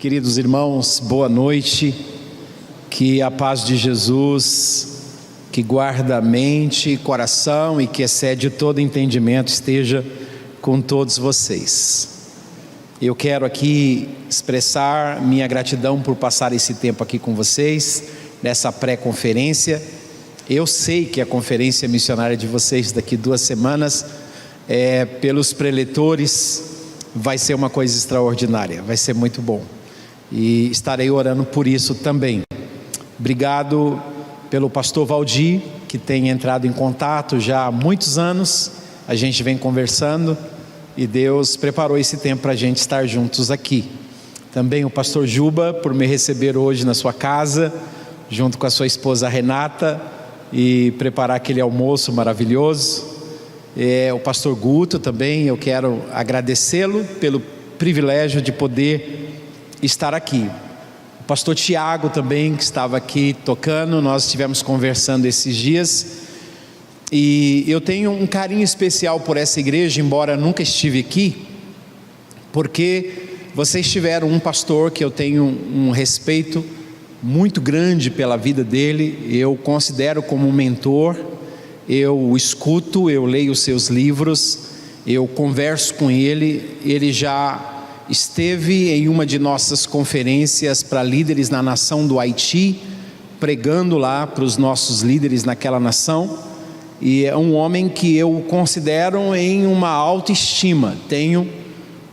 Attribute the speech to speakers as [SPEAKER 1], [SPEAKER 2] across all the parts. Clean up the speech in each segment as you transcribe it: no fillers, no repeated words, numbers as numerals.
[SPEAKER 1] Queridos irmãos, boa noite. Que a paz de Jesus, que guarda a mente e coração e que excede todo entendimento, esteja com todos vocês. Eu quero aqui expressar minha gratidão por passar esse tempo aqui com vocês, nessa pré-conferência. Eu sei que a conferência missionária de vocês daqui 2 semanas, pelos preletores, vai ser uma coisa extraordinária, vai ser muito bom. E estarei orando por isso também. Obrigado pelo pastor Valdir, que tem entrado em contato já há muitos anos. A gente vem conversando e Deus preparou esse tempo para a gente estar juntos aqui. Também o pastor Juba, por me receber hoje na sua casa, junto com a sua esposa Renata, e preparar aquele almoço maravilhoso. O pastor Guto também, eu quero agradecê-lo pelo privilégio de poder estar aqui. O pastor Tiago também, que estava aqui tocando, nós estivemos conversando esses dias, e eu tenho um carinho especial por essa igreja, embora nunca estive aqui, porque vocês tiveram um pastor que eu tenho um respeito muito grande pela vida dele, eu considero como um mentor. Eu o escuto, eu leio os seus livros, eu converso com ele. Ele já esteve em uma de nossas conferências para líderes na nação do Haiti, pregando lá para os nossos líderes naquela nação, e é um homem que eu considero em uma autoestima. Tenho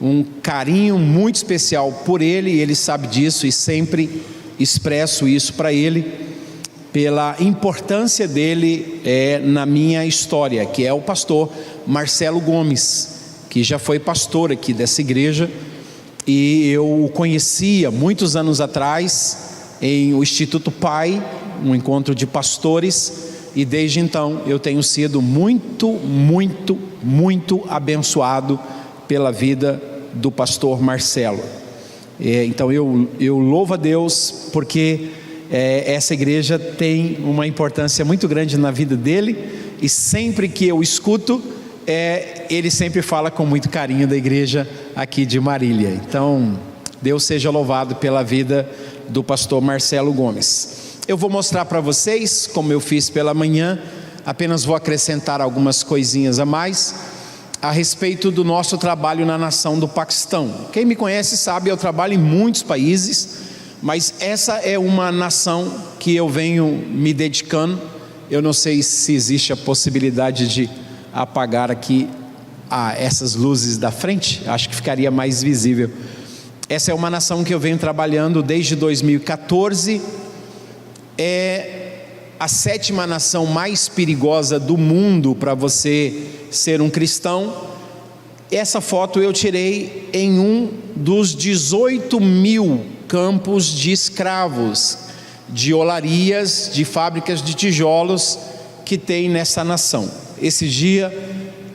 [SPEAKER 1] um carinho muito especial por ele, e ele sabe disso, e sempre expresso isso para ele, pela importância dele na minha história, que é o pastor Marcelo Gomes, que já foi pastor aqui dessa igreja, e eu o conhecia muitos anos atrás em o Instituto Pai, um encontro de pastores, e desde então eu tenho sido muito abençoado pela vida do pastor Marcelo. Então eu louvo a Deus, porque essa igreja tem uma importância muito grande na vida dele, e sempre que eu escuto, ele sempre fala com muito carinho da igreja aqui de Marília. Então Deus seja louvado pela vida do pastor Marcelo Gomes. Eu vou mostrar para vocês, como eu fiz pela manhã, apenas vou acrescentar algumas coisinhas a mais a respeito do nosso trabalho na nação do Paquistão. Quem me conhece sabe, eu trabalho em muitos países, mas essa é uma nação que eu venho me dedicando. Eu não sei se existe a possibilidade de apagar aqui essas luzes da frente, acho que ficaria mais visível. Essa é uma nação que eu venho trabalhando desde 2014, é a 7ª nação mais perigosa do mundo para você ser um cristão. Essa foto eu tirei em um dos 18.000 campos de escravos, de olarias, de fábricas de tijolos que tem nessa nação. Esse dia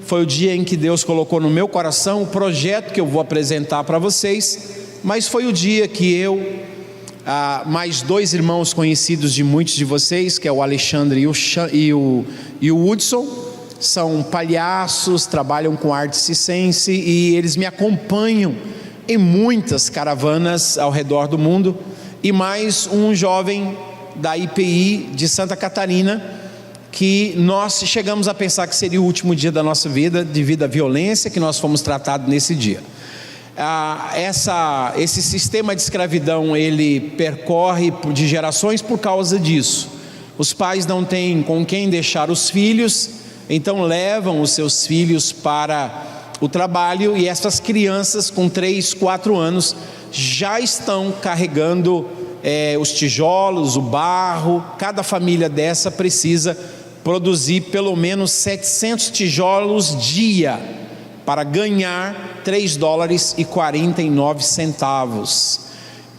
[SPEAKER 1] foi o dia em que Deus colocou no meu coração o projeto que eu vou apresentar para vocês, mas foi o dia que eu, mais 2 irmãos conhecidos de muitos de vocês, que é o Alexandre e o Hudson, são palhaços, trabalham com arte circense, e eles me acompanham em muitas caravanas ao redor do mundo, e mais um jovem da IPI de Santa Catarina, que nós chegamos a pensar que seria o último dia da nossa vida, devido à violência que nós fomos tratados nesse dia. Esse sistema de escravidão, ele percorre de gerações por causa disso. Os pais não têm com quem deixar os filhos, então levam os seus filhos para o trabalho, e essas crianças com 3, 4 anos já estão carregando os tijolos, o barro. Cada família dessa precisa produzir pelo menos 700 tijolos dia para ganhar $3,49.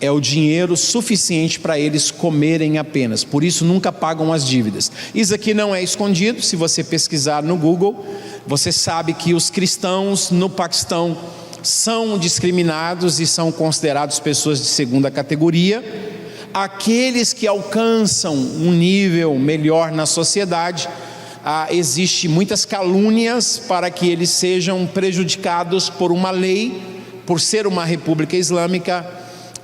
[SPEAKER 1] É o dinheiro suficiente para eles comerem apenas, por isso nunca pagam as dívidas. Isso aqui não é escondido, se você pesquisar no Google, você sabe que os cristãos no Paquistão são discriminados e são considerados pessoas de 2ª categoria. Aqueles que alcançam um nível melhor na sociedade, existe muitas calúnias para que eles sejam prejudicados por uma lei, por ser uma república islâmica.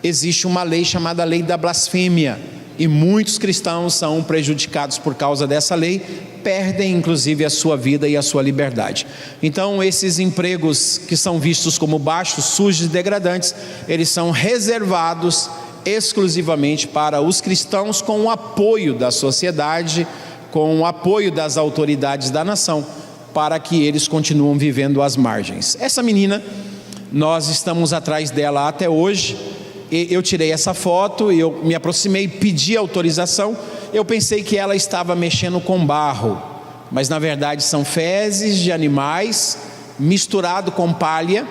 [SPEAKER 1] existe uma lei chamada lei da blasfêmia, e muitos cristãos são prejudicados por causa dessa lei, perdem inclusive a sua vida e a sua liberdade. Então esses empregos que são vistos como baixos, sujos e degradantes, eles são reservados exclusivamente para os cristãos, com o apoio da sociedade, com o apoio das autoridades da nação, para que eles continuem vivendo às margens. Essa menina, nós estamos atrás dela até hoje. Eu tirei essa foto, eu me aproximei, pedi autorização. Eu pensei que ela estava mexendo com barro, mas na verdade são fezes de animais misturado com palha,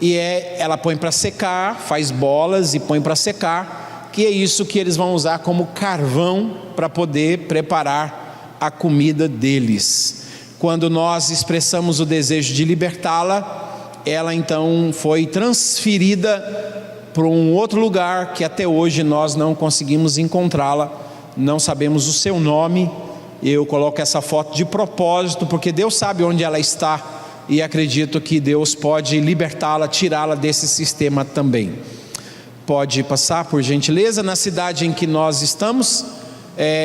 [SPEAKER 1] e ela põe para secar, faz bolas e põe para secar, que é isso que eles vão usar como carvão para poder preparar a comida deles. Quando nós expressamos o desejo de libertá-la, ela então foi transferida para um outro lugar que até hoje nós não conseguimos encontrá-la, não sabemos o seu nome. Eu coloco essa foto de propósito, porque Deus sabe onde ela está, e acredito que Deus pode libertá-la, tirá-la desse sistema também. Pode passar, por gentileza. Na cidade em que nós estamos,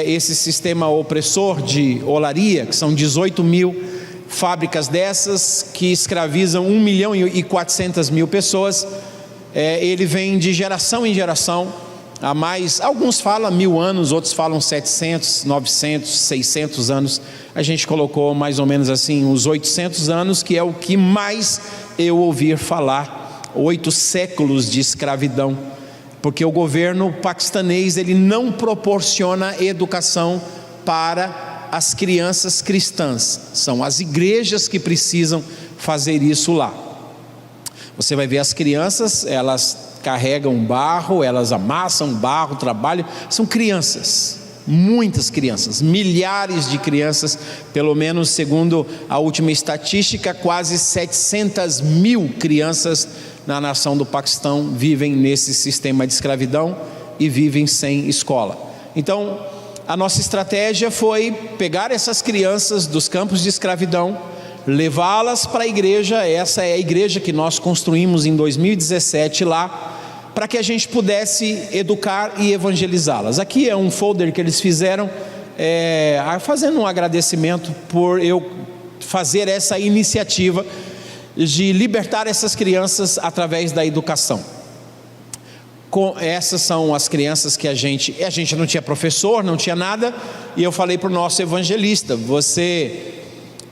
[SPEAKER 1] esse sistema opressor de olaria, que são 18 mil fábricas dessas, que escravizam 1.400.000 pessoas, ele vem de geração em geração, há mais, alguns falam 1000 anos, outros falam 700, 900, 600 anos, a gente colocou mais ou menos assim, uns 800 anos, que é o que mais eu ouvi falar, 8 séculos de escravidão, porque o governo paquistanês, ele não proporciona educação para as crianças cristãs, são as igrejas que precisam fazer isso lá. Você vai ver as crianças, elas carregam barro, elas amassam barro, trabalham, são crianças, muitas crianças, milhares de crianças, pelo menos segundo a última estatística, quase 700 mil crianças na nação do Paquistão vivem nesse sistema de escravidão e vivem sem escola. Então, a nossa estratégia foi pegar essas crianças dos campos de escravidão, levá-las para a igreja. Essa é a igreja que nós construímos em 2017 lá, para que a gente pudesse educar e evangelizá-las. Aqui é um folder que eles fizeram, fazendo um agradecimento por eu fazer essa iniciativa de libertar essas crianças através da educação. Essas são as crianças que a gente não tinha professor, não tinha nada, e eu falei para o nosso evangelista: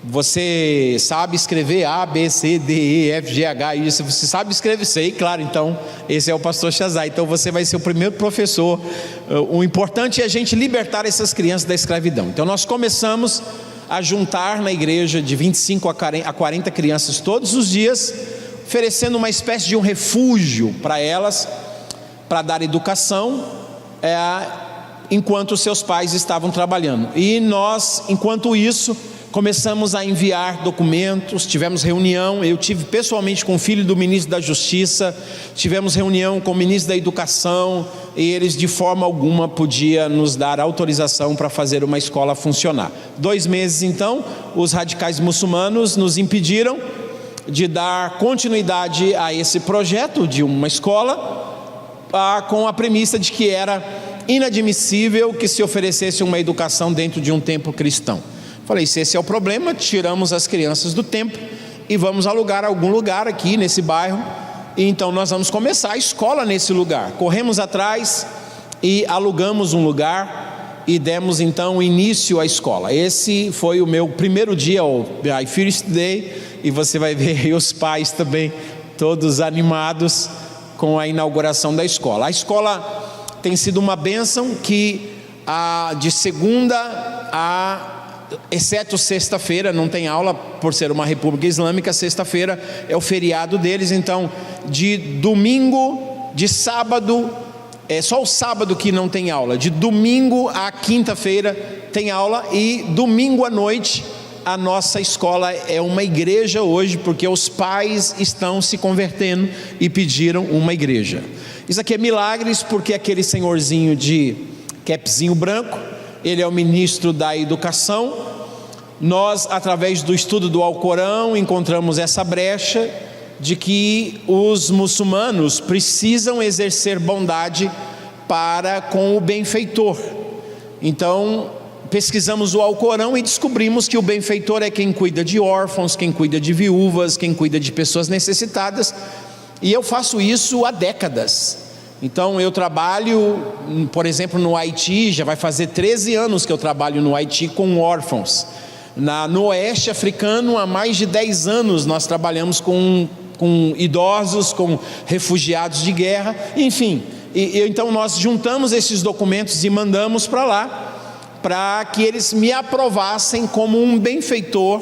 [SPEAKER 1] você sabe escrever A, B, C, D, E, F, G, H, I, você sabe escrever? Sei, claro. Então esse é o pastor Shazai, então você vai ser o primeiro professor. O importante é a gente libertar essas crianças da escravidão. Então nós começamos a juntar na igreja de 25 a 40 crianças todos os dias, oferecendo uma espécie de um refúgio para elas, para dar educação, enquanto seus pais estavam trabalhando. E nós, enquanto isso, começamos a enviar documentos, tivemos reunião, eu tive pessoalmente com o filho do ministro da Justiça, tivemos reunião com o ministro da Educação, e eles de forma alguma podiam nos dar autorização para fazer uma escola funcionar. 2 meses então, os radicais muçulmanos nos impediram de dar continuidade a esse projeto de uma escola, com a premissa de que era inadmissível que se oferecesse uma educação dentro de um templo cristão. Falei: se esse é o problema, tiramos as crianças do templo e vamos alugar algum lugar aqui nesse bairro, e então nós vamos começar a escola nesse lugar. Corremos atrás e alugamos um lugar e demos então início à escola. Esse foi o meu primeiro dia, o My First Day, e você vai ver aí os pais também todos animados com a inauguração da escola. A escola tem sido uma bênção, que de segunda exceto sexta-feira, não tem aula por ser uma república islâmica. Sexta-feira é o feriado deles, então de domingo, de sábado, é só o sábado que não tem aula, de domingo a quinta-feira tem aula, e domingo à noite a nossa escola é uma igreja hoje, porque os pais estão se convertendo e pediram uma igreja. Isso aqui é milagres, porque aquele senhorzinho de capzinho branco, ele é o ministro da educação. Nós, através do estudo do Alcorão, encontramos essa brecha de que os muçulmanos precisam exercer bondade para com o benfeitor. Então, pesquisamos o Alcorão e descobrimos que o benfeitor é quem cuida de órfãos, quem cuida de viúvas, quem cuida de pessoas necessitadas, e eu faço isso há décadas. Então eu trabalho, por exemplo, no Haiti, já vai fazer 13 anos que eu trabalho no Haiti com órfãos. No Oeste Africano, há mais de 10 anos nós trabalhamos com idosos, com refugiados de guerra, enfim. Então nós juntamos esses documentos e mandamos para lá, para que eles me aprovassem como um benfeitor,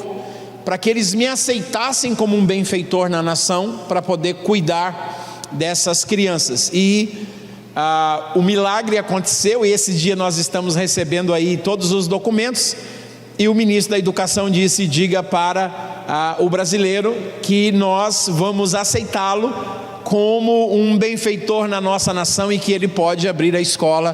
[SPEAKER 1] para que eles me aceitassem como um benfeitor na nação, para poder cuidar dessas crianças. E o milagre aconteceu, e esse dia nós estamos recebendo aí todos os documentos, e o ministro da Educação disse: diga para o brasileiro que nós vamos aceitá-lo como um benfeitor na nossa nação, e que ele pode abrir a escola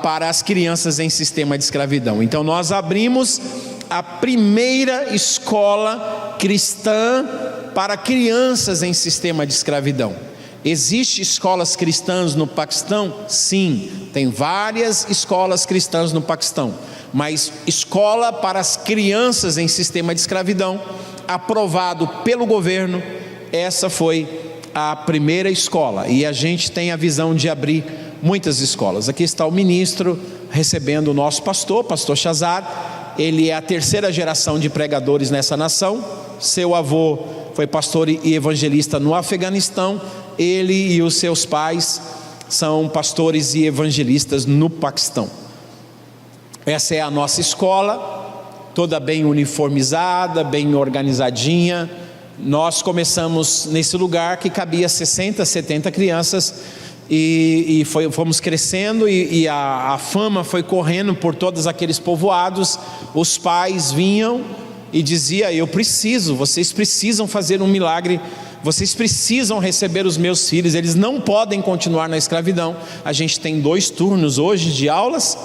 [SPEAKER 1] para as crianças em sistema de escravidão. Então nós abrimos a primeira escola cristã para crianças em sistema de escravidão. Existem escolas cristãs no Paquistão? Sim, tem várias escolas cristãs no Paquistão, mas escola para as crianças em sistema de escravidão, aprovado pelo governo, essa foi a primeira escola, e a gente tem a visão de abrir muitas escolas. Aqui está o ministro recebendo o nosso pastor Shazad. Ele é a terceira geração de pregadores nessa nação. Seu avô foi pastor e evangelista no Afeganistão. Ele e os seus pais são pastores e evangelistas no Paquistão. Essa é a nossa escola, toda bem uniformizada, bem organizadinha. Nós começamos nesse lugar que cabia 60, 70 crianças, e fomos crescendo, e a fama foi correndo por todos aqueles povoados. Os pais vinham e diziam: vocês precisam fazer um milagre, vocês precisam receber os meus filhos, eles não podem continuar na escravidão. A gente tem 2 turnos hoje de aulas,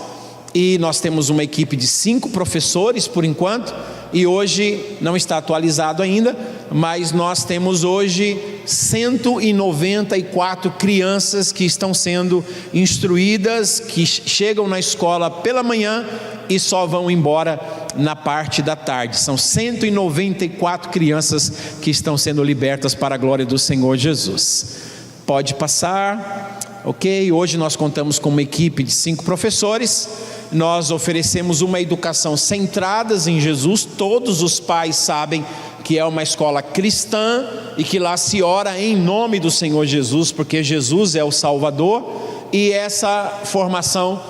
[SPEAKER 1] e nós temos uma equipe de 5 professores por enquanto, e hoje não está atualizado ainda, mas nós temos hoje 194 crianças que estão sendo instruídas, que chegam na escola pela manhã e só vão embora na parte da tarde. São 194 crianças que estão sendo libertas para a glória do Senhor Jesus. Pode passar. Ok, hoje nós contamos com uma equipe de 5 professores. Nós oferecemos uma educação centrada em Jesus. Todos os pais sabem que é uma escola cristã e que lá se ora em nome do Senhor Jesus, porque Jesus é o Salvador. E essa formação,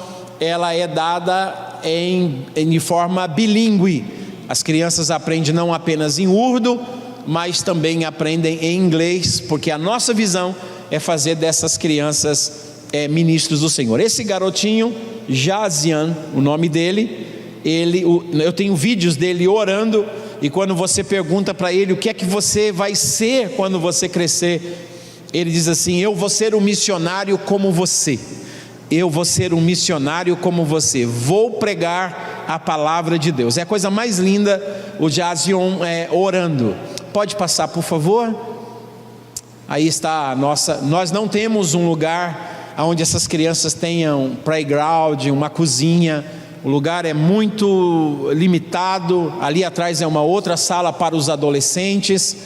[SPEAKER 1] ela é dada de forma bilíngue. As crianças aprendem não apenas em urdu, mas também aprendem em inglês, porque a nossa visão é fazer dessas crianças ministros do Senhor. Esse garotinho, Jazian, o nome dele, eu tenho vídeos dele orando, e quando você pergunta para ele o que é que você vai ser quando você crescer, ele diz assim: eu vou ser um missionário como você, eu vou ser um missionário como você, vou pregar a palavra de Deus. É a coisa mais linda, o Jazian orando. Pode passar, por favor? Aí está a nossa. Nós não temos um lugar onde essas crianças tenham playground, uma cozinha. O lugar é muito limitado. Ali atrás é uma outra sala para os adolescentes.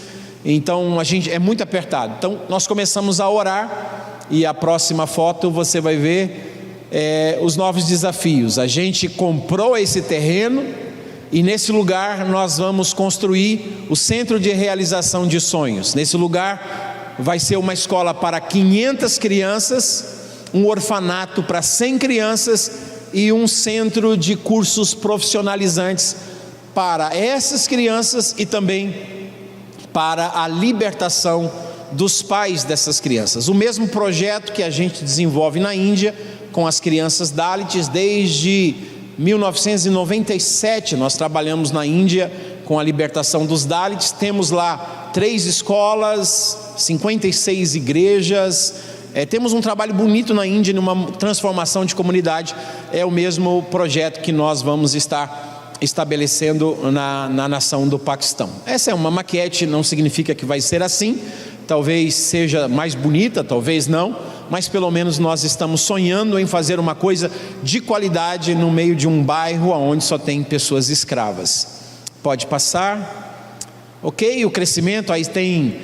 [SPEAKER 1] Então a gente é muito apertado. Então nós começamos a orar, e a próxima foto você vai ver os novos desafios. A gente comprou esse terreno, e nesse lugar nós vamos construir o Centro de Realização de Sonhos. Nesse lugar vai ser uma escola para 500 crianças, um orfanato para 100 crianças e um centro de cursos profissionalizantes para essas crianças e também para a libertação dos pais dessas crianças. O mesmo projeto que a gente desenvolve na Índia com as crianças Dalits. Desde 1997 nós trabalhamos na Índia com a libertação dos Dalits. Temos lá 3 escolas, 56 igrejas. Temos um trabalho bonito na Índia, numa transformação de comunidade. É o mesmo projeto que nós vamos estar estabelecendo na nação do Paquistão. Essa é uma maquete, não significa que vai ser assim, talvez seja mais bonita, talvez não, mas pelo menos nós estamos sonhando em fazer uma coisa de qualidade no meio de um bairro onde só tem pessoas escravas. Pode passar. Ok, o crescimento, aí tem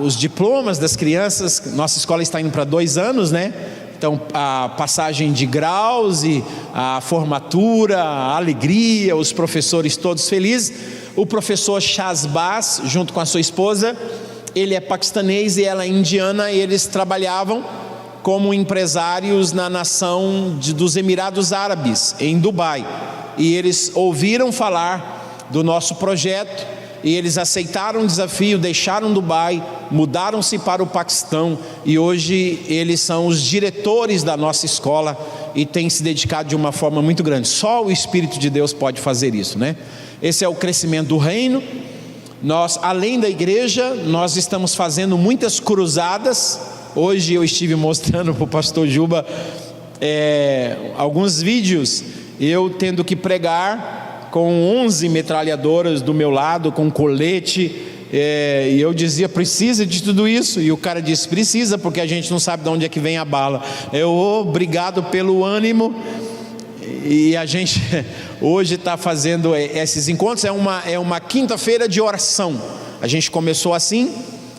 [SPEAKER 1] os diplomas das crianças. Nossa escola está indo para 2 anos, né? Então a passagem de graus e a formatura, a alegria, os professores todos felizes. O professor Shahbaz, junto com a sua esposa, ele é paquistanês e ela é indiana, e eles trabalhavam como empresários na nação dos Emirados Árabes, em Dubai, e eles ouviram falar do nosso projeto, e eles aceitaram o desafio, deixaram Dubai, mudaram-se para o Paquistão, e hoje eles são os diretores da nossa escola, e têm se dedicado de uma forma muito grande. Só o Espírito de Deus pode fazer isso, né? Esse é o crescimento do reino. Nós, além da igreja, nós estamos fazendo muitas cruzadas. Hoje eu estive mostrando para o pastor Juba alguns vídeos, eu tendo que pregar com 11 metralhadoras do meu lado, com colete, e eu dizia, precisa de tudo isso? E o cara disse, precisa, porque a gente não sabe de onde é que vem a bala. Obrigado pelo ânimo. E a gente hoje está fazendo esses encontros, é uma quinta-feira de oração. A gente começou assim,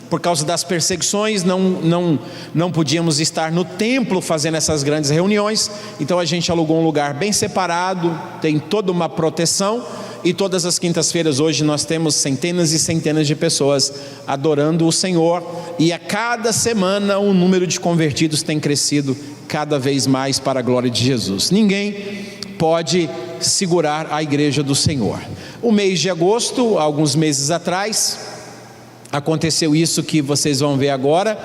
[SPEAKER 1] por causa das perseguições, não podíamos estar no templo fazendo essas grandes reuniões, então a gente alugou um lugar bem separado, tem toda uma proteção, e todas as quintas-feiras hoje nós temos centenas e centenas de pessoas adorando o Senhor, e a cada semana o número de convertidos tem crescido cada vez mais para a glória de Jesus. Ninguém pode segurar a igreja do Senhor. O mês de agosto, alguns meses atrás, aconteceu isso que vocês vão ver agora,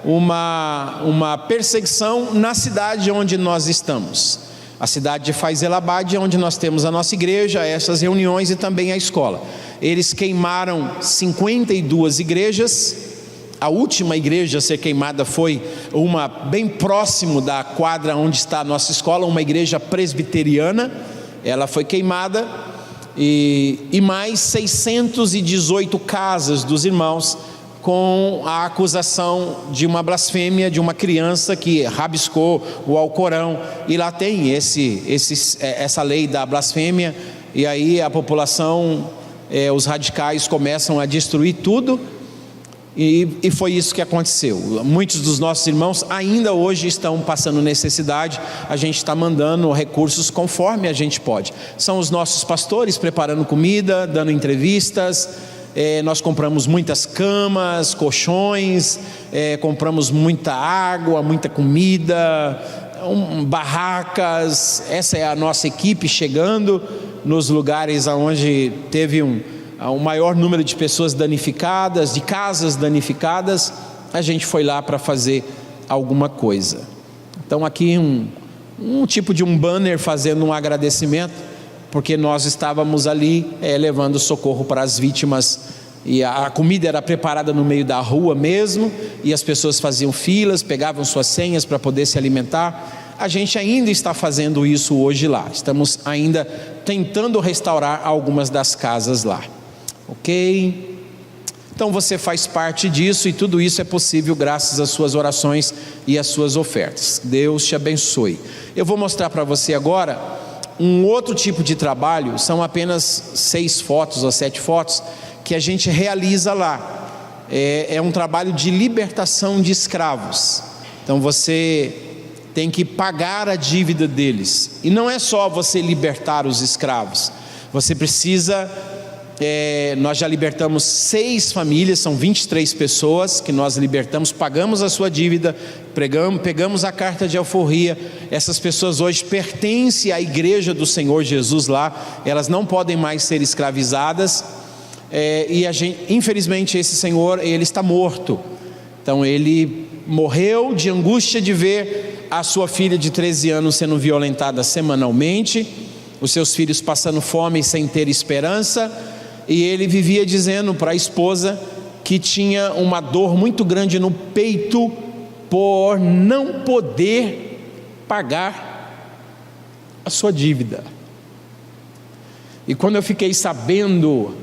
[SPEAKER 1] uma perseguição na cidade onde nós estamos, a cidade de Faisalabad, onde nós temos a nossa igreja, essas reuniões e também a escola. Eles queimaram 52 igrejas. A última igreja a ser queimada foi uma bem próximo da quadra onde está a nossa escola, uma igreja presbiteriana. Ela foi queimada, e mais 618 casas dos irmãos, com a acusação de uma blasfêmia de uma criança que rabiscou o Alcorão, e lá tem essa lei da blasfêmia, e aí a população, os radicais começam a destruir tudo, e foi isso que aconteceu. Muitos dos nossos irmãos ainda hoje estão passando necessidade. A gente está mandando recursos conforme a gente pode. São os nossos pastores preparando comida, dando entrevistas. Nós compramos muitas camas, colchões, compramos muita água, muita comida, barracas. Essa é a nossa equipe chegando nos lugares onde teve o maior número de pessoas danificadas, de casas danificadas. A gente foi lá para fazer alguma coisa. Então aqui um tipo de um banner fazendo um agradecimento, porque nós estávamos ali levando socorro para as vítimas, e a comida era preparada no meio da rua mesmo, e as pessoas faziam filas, pegavam suas senhas para poder se alimentar. A gente ainda está fazendo isso hoje lá, estamos ainda tentando restaurar algumas das casas lá. Ok? Então você faz parte disso, e tudo isso é possível graças às suas orações e às suas ofertas. Deus te abençoe. Eu vou mostrar para você agora um outro tipo de trabalho. São apenas 6 fotos ou 7 fotos que a gente realiza lá. É um trabalho de libertação de escravos. Então você tem que pagar a dívida deles, e não é só você libertar os escravos, você precisa... nós já libertamos 6 famílias, são 23 pessoas que nós libertamos, pagamos a sua dívida, pegamos a carta de alforria. Essas pessoas hoje pertencem à igreja do Senhor Jesus lá, elas não podem mais ser escravizadas, e infelizmente esse senhor, ele está morto. Então ele morreu de angústia de ver a sua filha de 13 anos sendo violentada semanalmente, os seus filhos passando fome sem ter esperança. E ele vivia dizendo para a esposa que tinha uma dor muito grande no peito por não poder pagar a sua dívida. E quando eu fiquei sabendo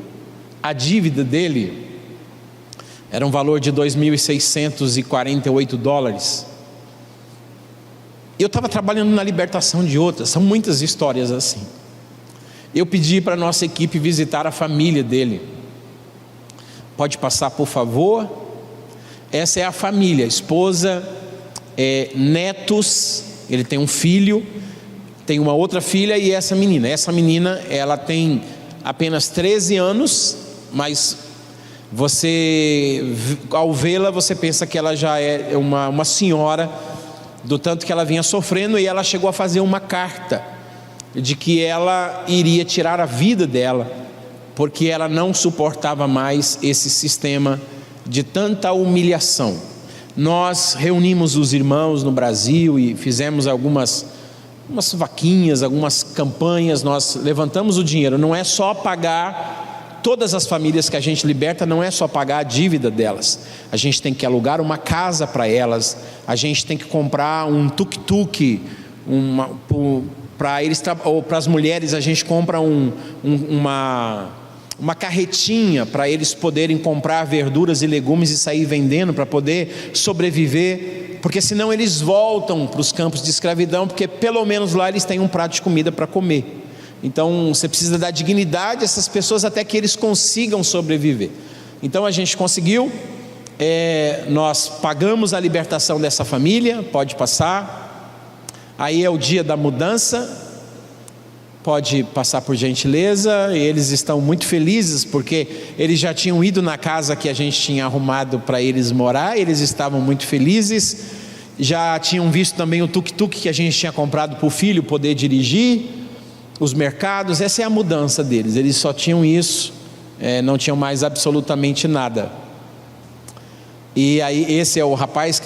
[SPEAKER 1] a dívida dele, era um valor de $2.648. Eu estava trabalhando na libertação de outras, são muitas histórias assim. Eu pedi para a nossa equipe visitar a família dele. Pode passar, por favor. Essa é a família, esposa, netos, ele tem um filho, tem uma outra filha e essa menina. Essa menina, ela tem apenas 13 anos, mas você, ao vê-la, você pensa que ela já é uma senhora, do tanto que ela vinha sofrendo, e ela chegou a fazer uma carta de que ela iria tirar a vida dela, porque ela não suportava mais esse sistema de tanta humilhação. Nós reunimos os irmãos no Brasil e fizemos umas vaquinhas, algumas campanhas, nós levantamos o dinheiro. Não é só pagar, todas as famílias que a gente liberta, não é só pagar a dívida delas, a gente tem que alugar uma casa para elas, a gente tem que comprar um tuk-tuk, para eles, ou para as mulheres a gente compra uma carretinha para eles poderem comprar verduras e legumes e sair vendendo para poder sobreviver, porque senão eles voltam para os campos de escravidão, porque pelo menos lá eles têm um prato de comida para comer. Então você precisa dar dignidade a essas pessoas até que eles consigam sobreviver. Então a gente conseguiu, nós pagamos a libertação dessa família. Pode passar. Aí é o dia da mudança. Pode passar, por gentileza. Eles estão muito felizes porque eles já tinham ido na casa que a gente tinha arrumado para eles morar. Eles estavam muito felizes. Já tinham visto também o tuk-tuk que a gente tinha comprado para o filho poder dirigir, os mercados. Essa é a mudança deles. Eles só tinham isso, não tinham mais absolutamente nada. E aí esse é o rapaz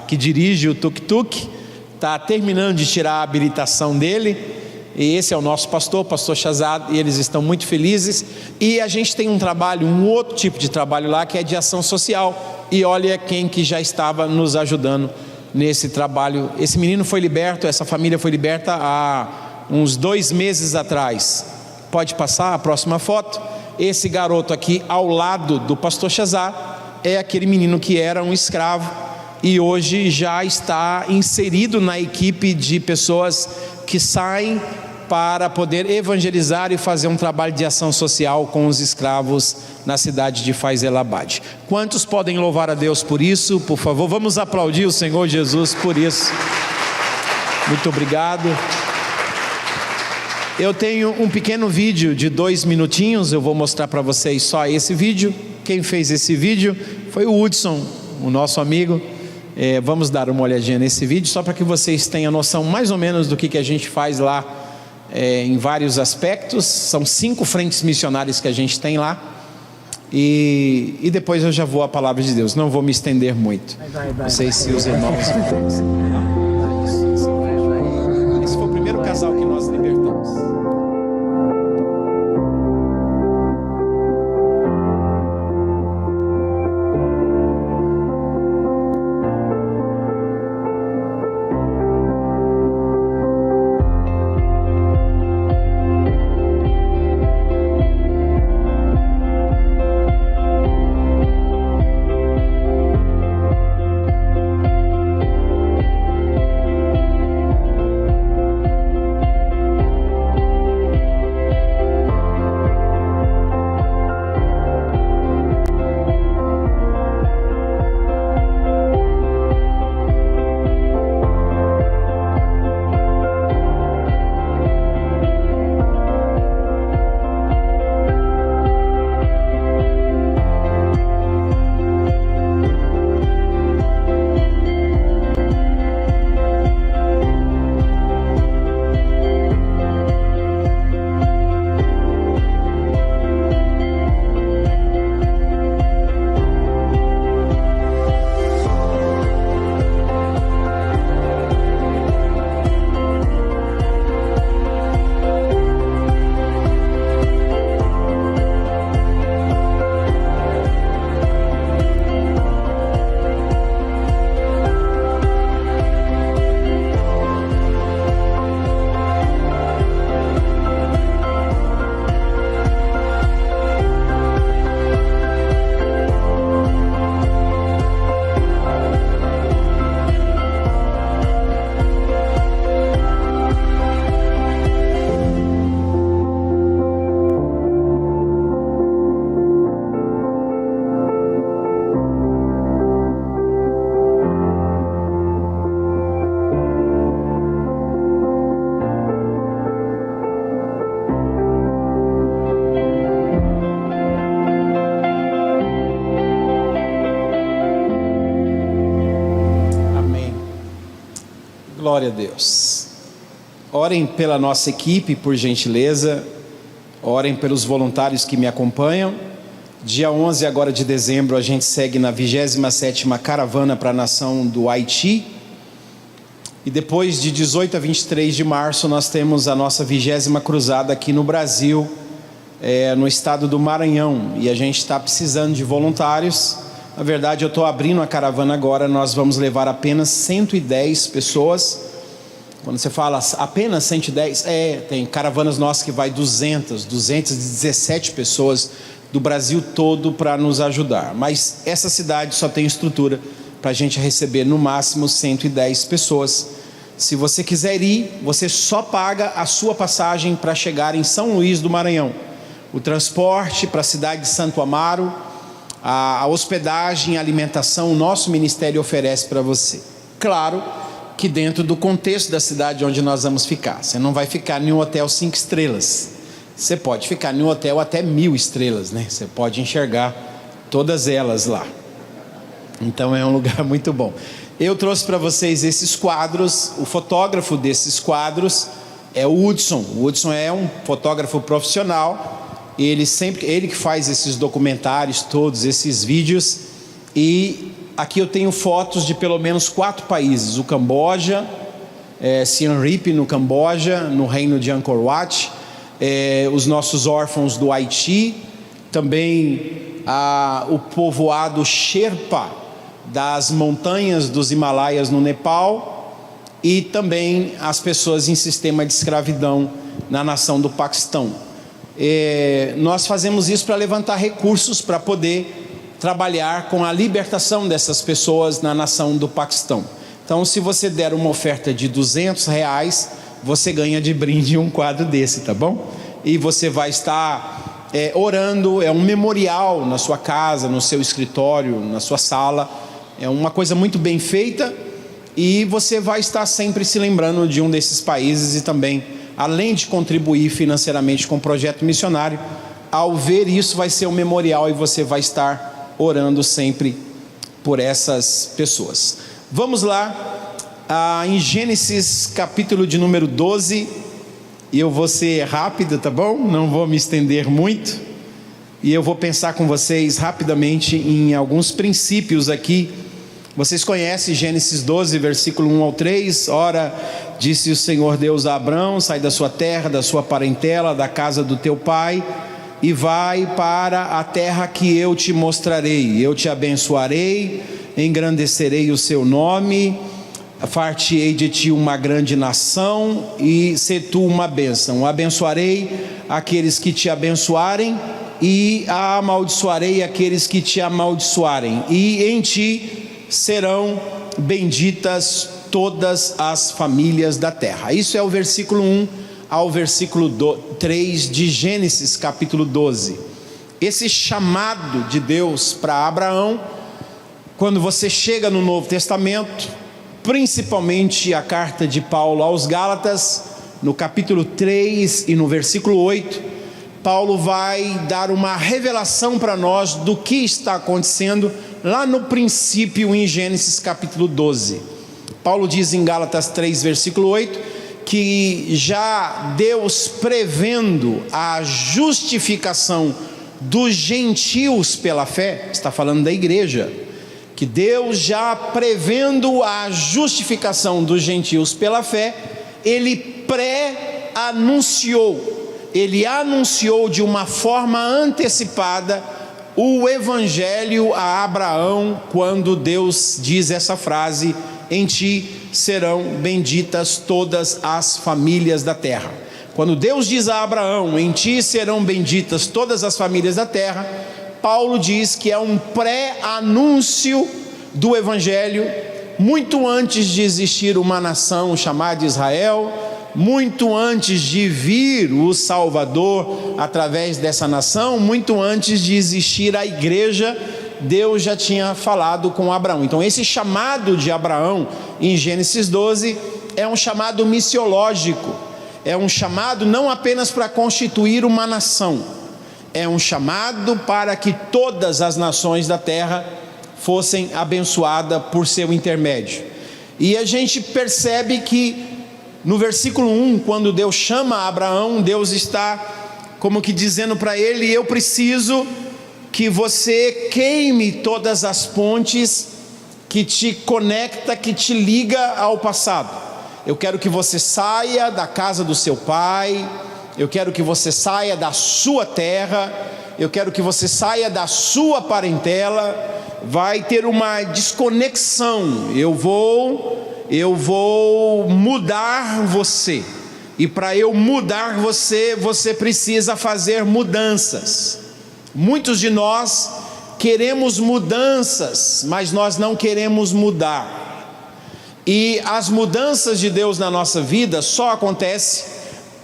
[SPEAKER 1] que dirige o tuk-tuk, está terminando de tirar a habilitação dele. E esse é o nosso pastor, pastor Chazad, e eles estão muito felizes. E a gente tem um outro tipo de trabalho lá, que é de ação social. E olha quem que já estava nos ajudando nesse trabalho. Esse menino foi liberto, essa família foi liberta há uns 2 meses atrás. Pode passar a próxima foto. Esse garoto aqui ao lado do pastor Chazad é aquele menino que era um escravo e hoje já está inserido na equipe de pessoas que saem para poder evangelizar e fazer um trabalho de ação social com os escravos na cidade de Faisalabad. Quantos podem louvar a Deus por isso? Por favor, vamos aplaudir o Senhor Jesus por isso. Muito obrigado. Eu tenho um pequeno vídeo de 2 minutinhos, eu vou mostrar para vocês só esse vídeo. Quem fez esse vídeo foi o Hudson, o nosso amigo. Vamos dar uma olhadinha nesse vídeo, só para que vocês tenham noção mais ou menos do que a gente faz lá, em vários aspectos. São 5 frentes missionárias que a gente tem lá. E depois eu já vou à palavra de Deus, não vou me estender muito. Não sei se os irmãos... Esse foi o primeiro casal que nós libertamos. Glória a Deus. Orem pela nossa equipe, por gentileza. Orem pelos voluntários que me acompanham. Dia 11 agora de dezembro a gente segue na 27ª caravana para a nação do Haiti. E depois de 18 a 23 de março nós temos a nossa 20ª cruzada aqui no Brasil, no estado do Maranhão. E a gente está precisando de voluntários. Na verdade eu estou abrindo a caravana agora, nós vamos levar apenas 110 pessoas. Quando você fala apenas 110, tem caravanas nossas que vai 217 pessoas do Brasil todo para nos ajudar. Mas essa cidade só tem estrutura para a gente receber no máximo 110 pessoas. Se você quiser ir, você só paga a sua passagem para chegar em São Luís do Maranhão. O transporte para a cidade de Santo Amaro, a hospedagem, a alimentação, o nosso ministério oferece para você. Claro que dentro do contexto da cidade onde nós vamos ficar. Você não vai ficar em um hotel 5 estrelas. Você pode ficar em um hotel até 1000 estrelas, né? Você pode enxergar todas elas lá. Então é um lugar muito bom. Eu trouxe para vocês esses quadros. O fotógrafo desses quadros é o Hudson. O Hudson é um fotógrafo profissional. Ele que faz esses documentários, todos esses vídeos. E aqui eu tenho fotos de pelo menos 4 países: o Camboja, Siem Reap no Camboja, no reino de Angkor Wat, os nossos órfãos do Haiti, também o povoado Sherpa das montanhas dos Himalaias no Nepal, e também as pessoas em sistema de escravidão na nação do Paquistão. Nós fazemos isso para levantar recursos para poder trabalhar com a libertação dessas pessoas na nação do Paquistão. Então, se você der uma oferta de R$200, você ganha de brinde um quadro desse, tá bom? E você vai estar orando, é um memorial na sua casa, no seu escritório, na sua sala. É uma coisa muito bem feita, e você vai estar sempre se lembrando de um desses países. E também, além de contribuir financeiramente com o projeto missionário, ao ver isso vai ser um memorial e você vai estar orando sempre por essas pessoas. Vamos lá, em Gênesis capítulo de número 12, e eu vou ser rápido, tá bom? Não vou me estender muito, e eu vou pensar com vocês rapidamente em alguns princípios aqui. Vocês conhecem Gênesis 12, versículo 1 ao 3, ora, disse o Senhor Deus a Abrão: sai da sua terra, da sua parentela, da casa do teu pai, e vai para a terra que eu te mostrarei. Eu te abençoarei, engrandecerei o seu nome, far-te-ei de ti uma grande nação, e se tu uma bênção. Abençoarei aqueles que te abençoarem, e amaldiçoarei aqueles que te amaldiçoarem, e em ti serão benditas todas as famílias da terra. Isso é o versículo 1 ao versículo 3 de Gênesis capítulo 12. Esse chamado de Deus para Abraão, quando você chega no Novo Testamento, principalmente a carta de Paulo aos Gálatas, no capítulo 3 e no versículo 8, Paulo vai dar uma revelação para nós do que está acontecendo lá no princípio em Gênesis capítulo 12. Paulo diz em Gálatas 3 versículo 8, que já Deus, prevendo a justificação dos gentios pela fé, está falando da igreja, que Deus já prevendo a justificação dos gentios pela fé, ele pré-anunciou, ele anunciou de uma forma antecipada o evangelho a Abraão, quando Deus diz essa frase: em ti serão benditas todas as famílias da terra. Quando Deus diz a Abraão: em ti serão benditas todas as famílias da terra, Paulo diz que é um pré-anúncio do evangelho, muito antes de existir uma nação chamada Israel, muito antes de vir o Salvador através dessa nação, muito antes de existir a igreja, Deus já tinha falado com Abraão. Então esse chamado de Abraão em Gênesis 12 é um chamado missiológico, é um chamado não apenas para constituir uma nação, é um chamado para que todas as nações da terra fossem abençoadas por seu intermédio. E a gente percebe que no versículo 1, quando Deus chama Abraão, Deus está como que dizendo para ele: eu preciso que você queime todas as pontes que te conecta, que te liga ao passado. Eu quero que você saia da casa do seu pai, eu quero que você saia da sua terra, eu quero que você saia da sua parentela. Vai ter uma desconexão. Eu vou mudar você. E para eu mudar você, você precisa fazer mudanças. Muitos de nós queremos mudanças, mas nós não queremos mudar. E as mudanças de Deus na nossa vida só acontecem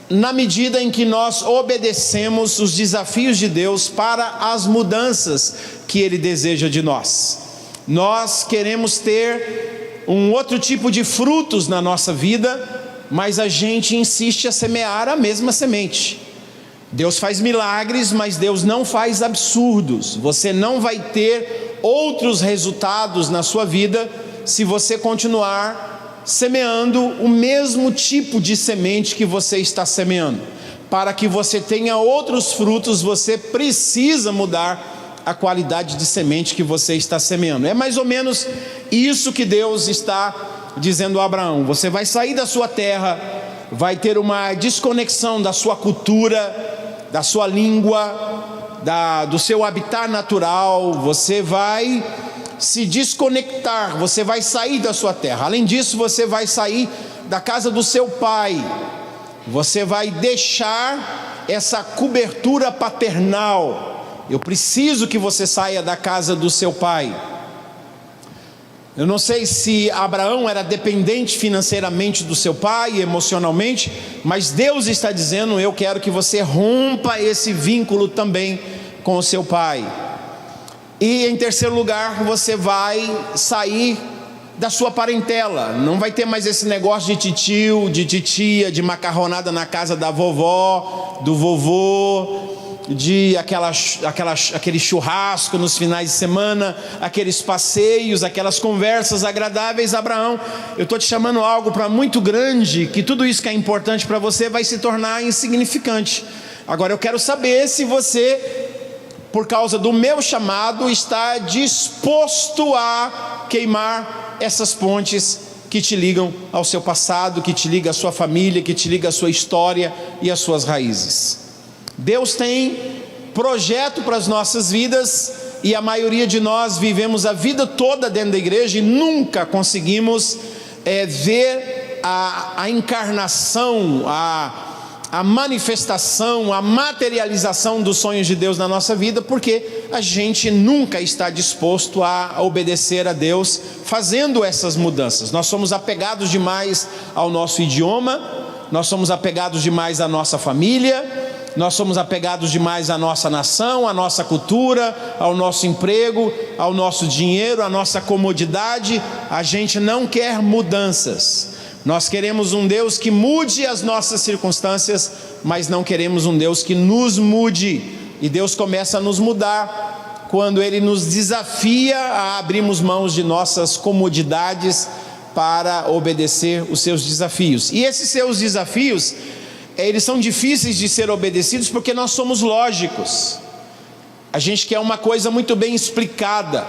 [SPEAKER 1] na medida em que nós obedecemos os desafios de Deus para as mudanças que Ele deseja de nós. Nós queremos ter um outro tipo de frutos na nossa vida, mas a gente insiste a semear a mesma semente. Deus faz milagres, mas Deus não faz absurdos. Você não vai ter outros resultados na sua vida se você continuar semeando o mesmo tipo de semente que você está semeando. Para que você tenha outros frutos, você precisa mudar a qualidade de semente que você está semeando. É mais ou menos isso que Deus está dizendo a Abraão: você vai sair da sua terra, vai ter uma desconexão da sua cultura, da sua língua, do seu habitat natural. Você vai se desconectar, você vai sair da sua terra. Além disso, você vai sair da casa do seu pai. Você vai deixar essa cobertura paternal. Eu preciso que você saia da casa do seu pai. Eu não sei se Abraão era dependente financeiramente do seu pai, emocionalmente, mas Deus está dizendo: eu quero que você rompa esse vínculo também com o seu pai. E em terceiro lugar, você vai sair da sua parentela. Não vai ter mais esse negócio de titio, de titia, de macarronada na casa da vovó, do vovô, de aquele churrasco nos finais de semana, aqueles passeios, aquelas conversas agradáveis. Abraão, eu estou te chamando algo para muito grande, que tudo isso que é importante para você vai se tornar insignificante. Agora eu quero saber se você, por causa do meu chamado, está disposto a queimar essas pontes que te ligam ao seu passado, que te liga à sua família, que te liga à sua história e às suas raízes. Deus tem projeto para as nossas vidas, e a maioria de nós vivemos a vida toda dentro da igreja e nunca conseguimos ver a encarnação, a manifestação, a materialização dos sonhos de Deus na nossa vida, porque a gente nunca está disposto a obedecer a Deus fazendo essas mudanças. Nós somos apegados demais ao nosso idioma, nós somos apegados demais à nossa família, nós somos apegados demais à nossa nação, à nossa cultura, ao nosso emprego, ao nosso dinheiro, à nossa comodidade. A gente não quer mudanças. Nós queremos um Deus que mude as nossas circunstâncias, mas não queremos um Deus que nos mude. E Deus começa a nos mudar quando Ele nos desafia a abrirmos mãos de nossas comodidades para obedecer os seus desafios. E esses seus desafios, eles são difíceis de ser obedecidos porque nós somos lógicos. A gente quer uma coisa muito bem explicada.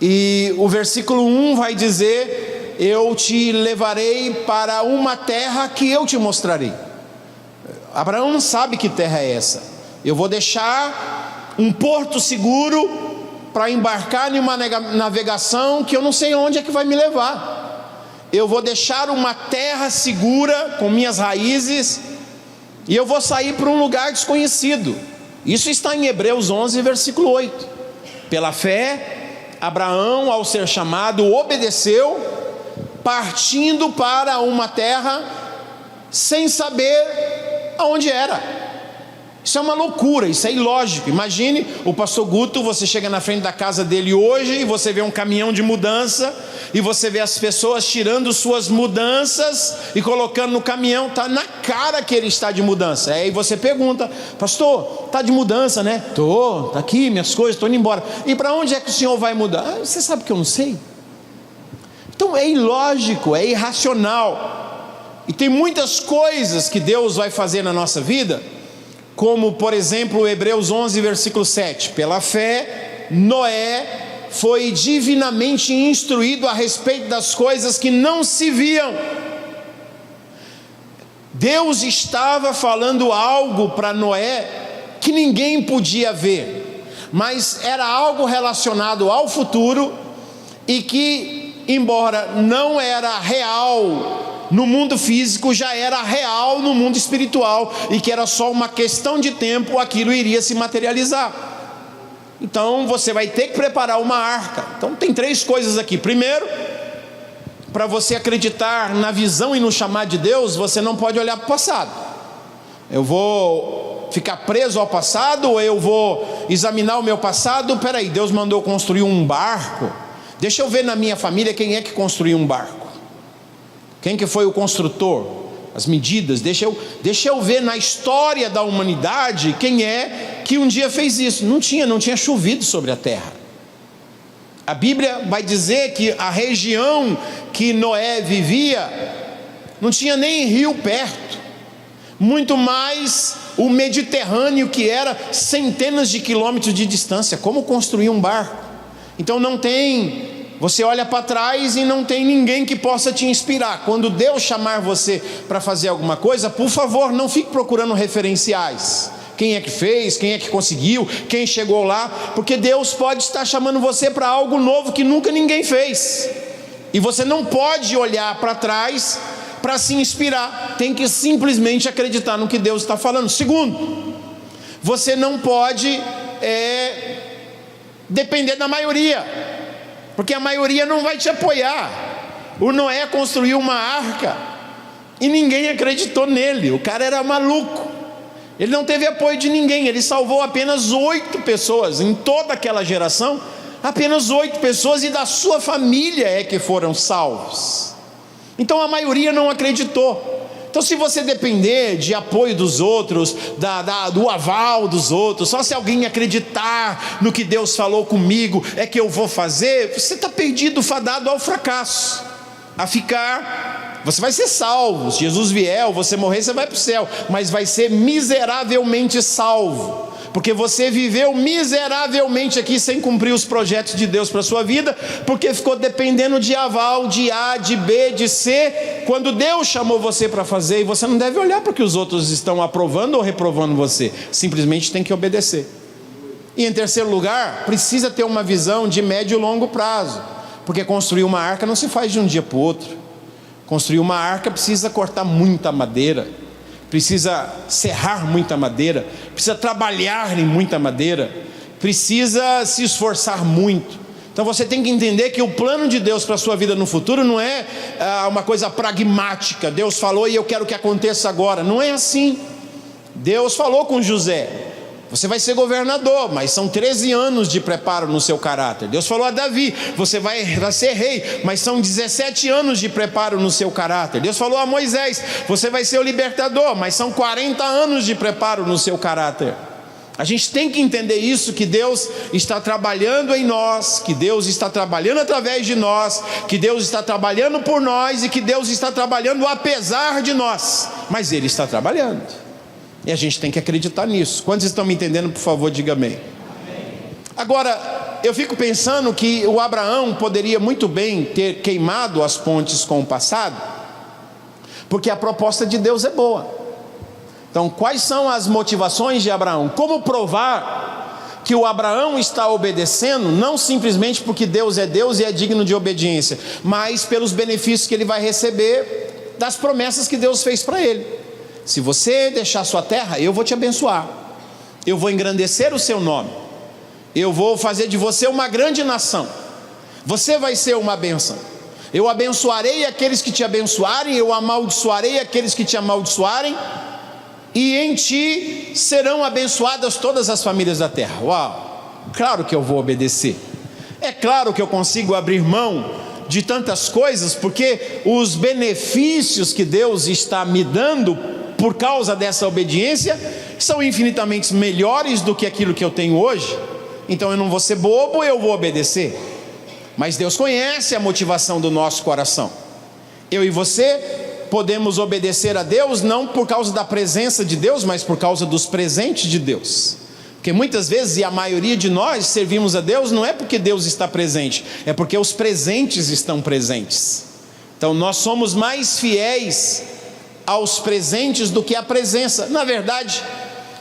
[SPEAKER 1] E o versículo 1 vai dizer: eu te levarei para uma terra que eu te mostrarei. Abraão não sabe que terra é essa. Eu vou deixar um porto seguro para embarcar em uma navegação que eu não sei onde é que vai me levar. Eu vou deixar uma terra segura com minhas raízes e eu vou sair para um lugar desconhecido. Isso está em Hebreus 11, versículo 8. Pela fé, Abraão, ao ser chamado, obedeceu, partindo para uma terra sem saber aonde era. Isso é uma loucura, isso é ilógico. Imagine o pastor Guto, você chega na frente da casa dele hoje e você vê um caminhão de mudança, e você vê as pessoas tirando suas mudanças e colocando no caminhão. Está na cara que ele está de mudança. Aí você pergunta: pastor, está de mudança, né? Estou, está aqui minhas coisas, estou indo embora. E para onde é que o senhor vai mudar? Você sabe que eu não sei. Então é ilógico, é irracional. E tem muitas coisas que Deus vai fazer na nossa vida, como por exemplo Hebreus 11 versículo 7, pela fé Noé foi divinamente instruído a respeito das coisas que não se viam. Deus estava falando algo para Noé que ninguém podia ver, mas era algo relacionado ao futuro e que, embora não era real no mundo físico, já era real no mundo espiritual, e que era só uma questão de tempo, aquilo iria se materializar. Então você vai ter que preparar uma arca. Então tem 3 coisas aqui. Primeiro, para você acreditar na visão e no chamado de Deus, você não pode olhar para o passado. Eu vou ficar preso ao passado, ou eu vou examinar o meu passado? Peraí, Deus mandou construir um barco, deixa eu ver na minha família quem é que construiu um barco, quem que foi o construtor, as medidas, deixa eu ver na história da humanidade quem é que um dia fez isso. Não tinha chovido sobre a terra. A Bíblia vai dizer que a região que Noé vivia não tinha nem rio perto, muito mais o Mediterrâneo, que era centenas de quilômetros de distância. Como construir um barco? Então não tem, você olha para trás e não tem ninguém que possa te inspirar. Quando Deus chamar você para fazer alguma coisa, por favor, não fique procurando referenciais. Quem é que fez, quem é que conseguiu, quem chegou lá, porque Deus pode estar chamando você para algo novo que nunca ninguém fez, e você não pode olhar para trás para se inspirar, tem que simplesmente acreditar no que Deus está falando. Segundo, você não pode depender da maioria, porque a maioria não vai te apoiar. O Noé construiu uma arca e ninguém acreditou nele, o cara era maluco. Ele não teve apoio de ninguém, ele salvou apenas 8 pessoas, em toda aquela geração, apenas 8 pessoas, e da sua família é que foram salvos. Então a maioria não acreditou. Então, se você depender de apoio dos outros, do aval dos outros, só se alguém acreditar no que Deus falou comigo é que eu vou fazer, você está perdido, fadado ao fracasso, a ficar. Você vai ser salvo, se Jesus vier ou você morrer, você vai para o céu, mas vai ser miseravelmente salvo, porque você viveu miseravelmente aqui sem cumprir os projetos de Deus para a sua vida, porque ficou dependendo de aval, de A, de B, de C, quando Deus chamou você para fazer. E você não deve olhar para o que os outros estão aprovando ou reprovando você, simplesmente tem que obedecer. E em terceiro lugar, precisa ter uma visão de médio e longo prazo, porque construir uma arca não se faz de um dia para o outro. Construir uma arca precisa cortar muita madeira, precisa serrar muita madeira, precisa trabalhar em muita madeira, precisa se esforçar muito. Então você tem que entender que o plano de Deus para a sua vida no futuro não é uma coisa pragmática. Deus falou e eu quero que aconteça agora. Não é assim. Deus falou com José: você vai ser governador, mas são 13 anos de preparo no seu caráter. Deus falou a Davi: você vai ser rei, mas são 17 anos de preparo no seu caráter. Deus falou a Moisés: você vai ser o libertador, mas são 40 anos de preparo no seu caráter. A gente tem que entender isso, que Deus está trabalhando em nós, que Deus está trabalhando através de nós, que Deus está trabalhando por nós e que Deus está trabalhando apesar de nós, mas Ele está trabalhando. E a gente tem que acreditar nisso. Quantos estão me entendendo? Por favor, diga amém. Agora, eu fico pensando que o Abraão poderia muito bem ter queimado as pontes com o passado, porque a proposta de Deus é boa. Então, quais são as motivações de Abraão? Como provar que o Abraão está obedecendo, não simplesmente porque Deus é Deus e é digno de obediência, mas pelos benefícios que ele vai receber das promessas que Deus fez para ele. Se você deixar sua terra, eu vou te abençoar, eu vou engrandecer o seu nome, eu vou fazer de você uma grande nação, você vai ser uma bênção. Eu abençoarei aqueles que te abençoarem, eu amaldiçoarei aqueles que te amaldiçoarem, e em ti serão abençoadas todas as famílias da terra. Uau, claro que eu vou obedecer. É claro que eu consigo abrir mão de tantas coisas, porque os benefícios que Deus está me dando por causa dessa obediência são infinitamente melhores do que aquilo que eu tenho hoje. Então eu não vou ser bobo, eu vou obedecer. Mas Deus conhece a motivação do nosso coração. Eu e você podemos obedecer a Deus não por causa da presença de Deus, mas por causa dos presentes de Deus. Porque muitas vezes, e a maioria de nós servimos a Deus, não é porque Deus está presente, é porque os presentes estão presentes. Então nós somos mais fiéis aos presentes do que à presença. Na verdade,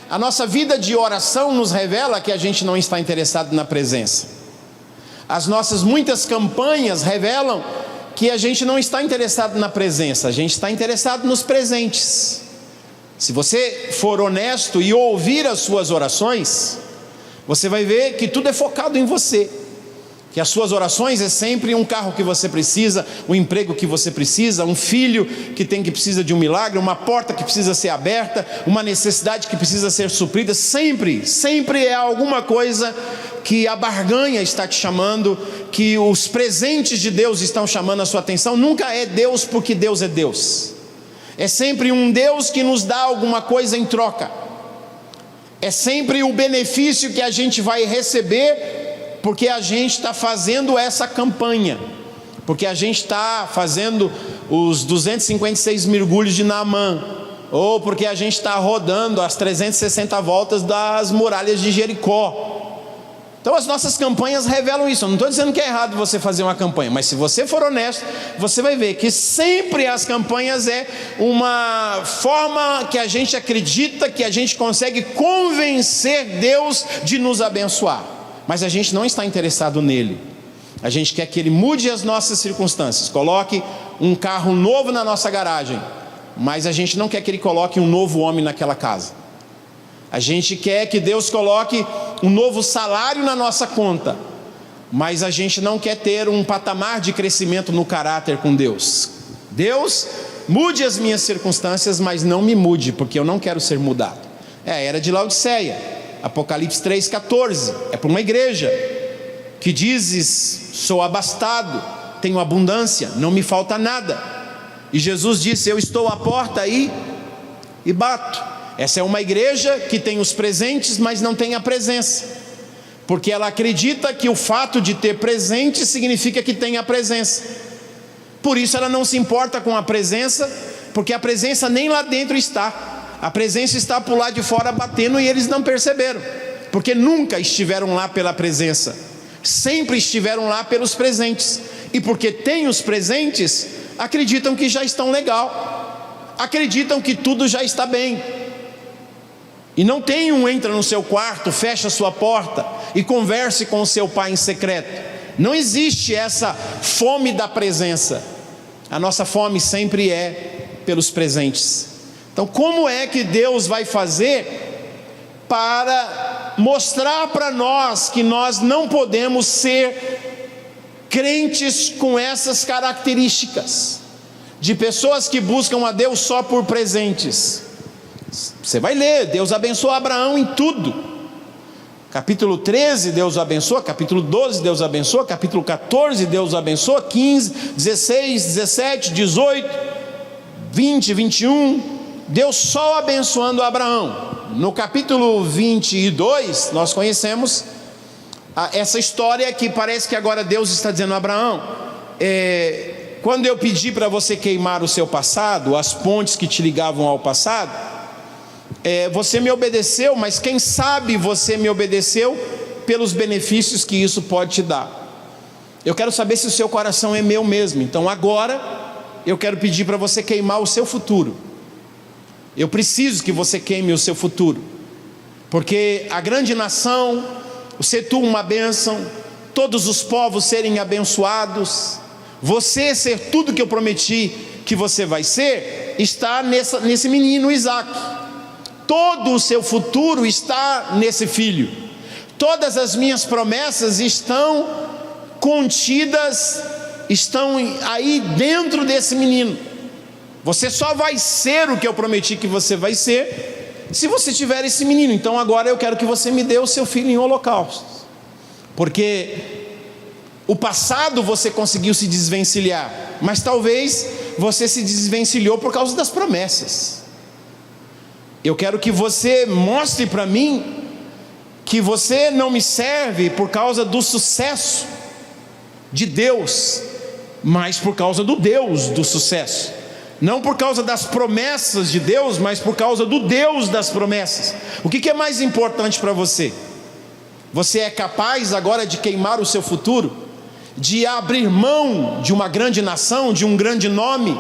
[SPEAKER 1] a nossa vida de oração nos revela que a gente não está interessado na presença. As nossas muitas campanhas revelam que a gente não está interessado na presença, a gente está interessado nos presentes. Se você for honesto e ouvir as suas orações, você vai ver que tudo é focado em você. Que as suas orações é sempre um carro que você precisa, um emprego que você precisa, um filho que precisa de um milagre, uma porta que precisa ser aberta, uma necessidade que precisa ser suprida. Sempre é alguma coisa que a barganha está te chamando, que os presentes de Deus estão chamando a sua atenção. Nunca é Deus porque Deus é Deus. É sempre um Deus que nos dá alguma coisa em troca. É sempre o benefício que a gente vai receber porque a gente está fazendo essa campanha, porque a gente está fazendo os 256 mergulhos de Naamã, ou porque a gente está rodando as 360 voltas das muralhas de Jericó. Então as nossas campanhas revelam isso. Eu não estou dizendo que é errado você fazer uma campanha, mas se você for honesto, você vai ver que sempre as campanhas é uma forma que a gente acredita que a gente consegue convencer Deus de nos abençoar. Mas a gente não está interessado nele. A gente quer que ele mude as nossas circunstâncias, coloque um carro novo na nossa garagem, mas a gente não quer que ele coloque um novo homem naquela casa. A gente quer que Deus coloque um novo salário na nossa conta, mas a gente não quer ter um patamar de crescimento no caráter com Deus. Deus, mude as minhas circunstâncias, mas não me mude, porque eu não quero ser mudado. É a era de Laodiceia. Apocalipse 3,14, é para uma igreja que dizes: sou abastado, tenho abundância, não me falta nada. E Jesus disse: eu estou à porta aí e bato. Essa é uma igreja que tem os presentes, mas não tem a presença, porque ela acredita que o fato de ter presente significa que tem a presença. Por isso ela não se importa com a presença, porque a presença nem lá dentro está. A presença está por lá de fora batendo e eles não perceberam, porque nunca estiveram lá pela presença, sempre estiveram lá pelos presentes. E porque têm os presentes, acreditam que já estão legal, acreditam que tudo já está bem. E não tem um entra no seu quarto, fecha a sua porta e converse com o seu pai em secreto. Não existe essa fome da presença. A nossa fome sempre é pelos presentes. Então, como é que Deus vai fazer para mostrar para nós que nós não podemos ser crentes com essas características, de pessoas que buscam a Deus só por presentes? Você vai ler, Deus abençoou Abraão em tudo. Capítulo 13, Deus o abençoa. Capítulo 12, Deus abençoa. Capítulo 14, Deus o abençoa. 15, 16, 17, 18, 20, 21... Deus só abençoando Abraão. No capítulo 22, nós conhecemos essa história que parece que agora Deus está dizendo a Abraão: quando eu pedi para você queimar o seu passado, as pontes que te ligavam ao passado, você me obedeceu, mas quem sabe você me obedeceu pelos benefícios que isso pode te dar. Eu quero saber se o seu coração é meu mesmo. Então agora eu quero pedir para você queimar o seu futuro. Eu preciso que você queime o seu futuro, porque a grande nação, o ser tu uma bênção, todos os povos serem abençoados, você ser tudo que eu prometi que você vai ser, está nesse menino Isaac. Todo o seu futuro está nesse filho. Todas as minhas promessas estão contidas, estão aí dentro desse menino. Você só vai ser o que eu prometi que você vai ser, se você tiver esse menino. Então agora eu quero que você me dê o seu filho em holocausto, porque o passado você conseguiu se desvencilhar, mas talvez você se desvencilhou por causa das promessas. Eu quero que você mostre para mim que você não me serve por causa do sucesso de Deus, mas por causa do Deus do sucesso. Não por causa das promessas de Deus, mas por causa do Deus das promessas. O que é mais importante para você? Você é capaz agora de queimar o seu futuro? De abrir mão de uma grande nação, de um grande nome,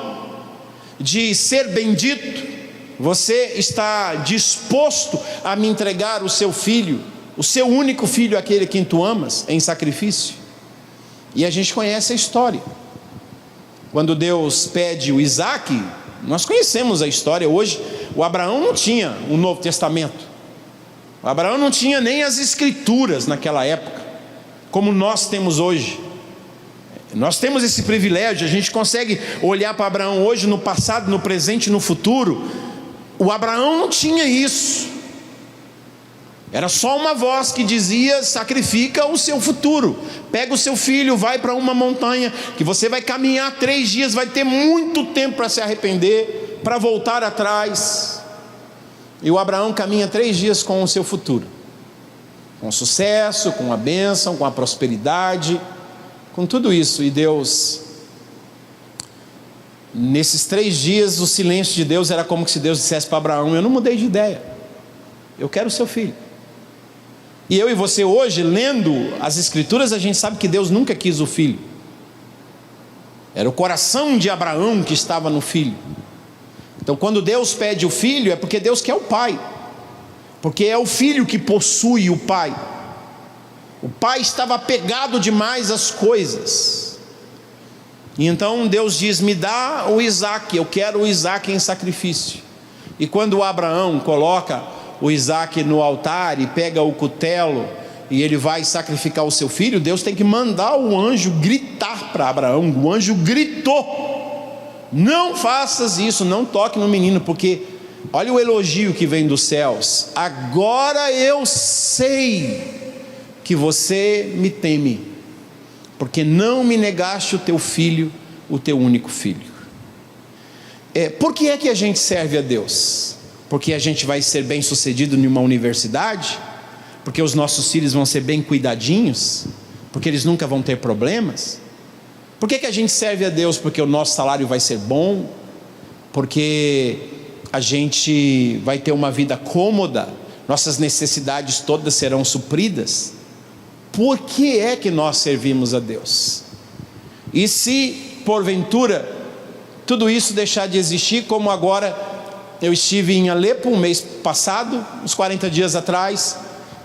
[SPEAKER 1] de ser bendito? Você está disposto a me entregar o seu filho, o seu único filho, aquele a quem tu amas, em sacrifício? E a gente conhece a história. Quando Deus pede o Isaac, nós conhecemos a história. Hoje, o Abraão não tinha o Novo Testamento. O Abraão não tinha nem as Escrituras naquela época, como nós temos hoje. Nós temos esse privilégio, a gente consegue olhar para Abraão hoje, no passado, no presente e no futuro. O Abraão não tinha isso. Era só uma voz que dizia: sacrifica o seu futuro, pega o seu filho, vai para uma montanha, que você vai caminhar 3 dias, vai ter muito tempo para se arrepender, para voltar atrás. E o Abraão caminha 3 dias com o seu futuro, com sucesso, com a bênção, com a prosperidade, com tudo isso. E Deus, nesses 3 dias, o silêncio de Deus era como se Deus dissesse para Abraão: eu não mudei de ideia, eu quero o seu filho. E eu e você hoje, lendo as Escrituras, a gente sabe que Deus nunca quis o filho. Era o coração de Abraão que estava no filho. Então quando Deus pede o filho, é porque Deus quer o pai, porque é o filho que possui o pai. O pai estava apegado demais às coisas. E então Deus diz: me dá o Isaac, eu quero o Isaac em sacrifício. E quando Abraão coloca o Isaac no altar e pega o cutelo e ele vai sacrificar o seu filho, Deus tem que mandar o anjo gritar para Abraão. O anjo gritou: não faças isso, não toque no menino, porque olha o elogio que vem dos céus: agora eu sei que você me teme, porque não me negaste o teu filho, o teu único filho. Por que é que a gente serve a Deus? Porque a gente vai ser bem sucedido em uma universidade? Porque os nossos filhos vão ser bem cuidadinhos? Porque eles nunca vão ter problemas? Por que a gente serve a Deus? Porque o nosso salário vai ser bom? Porque a gente vai ter uma vida cômoda? Nossas necessidades todas serão supridas? Por que é que nós servimos a Deus? E se porventura tudo isso deixar de existir, como agora eu estive em Alepo um mês passado, uns 40 dias atrás,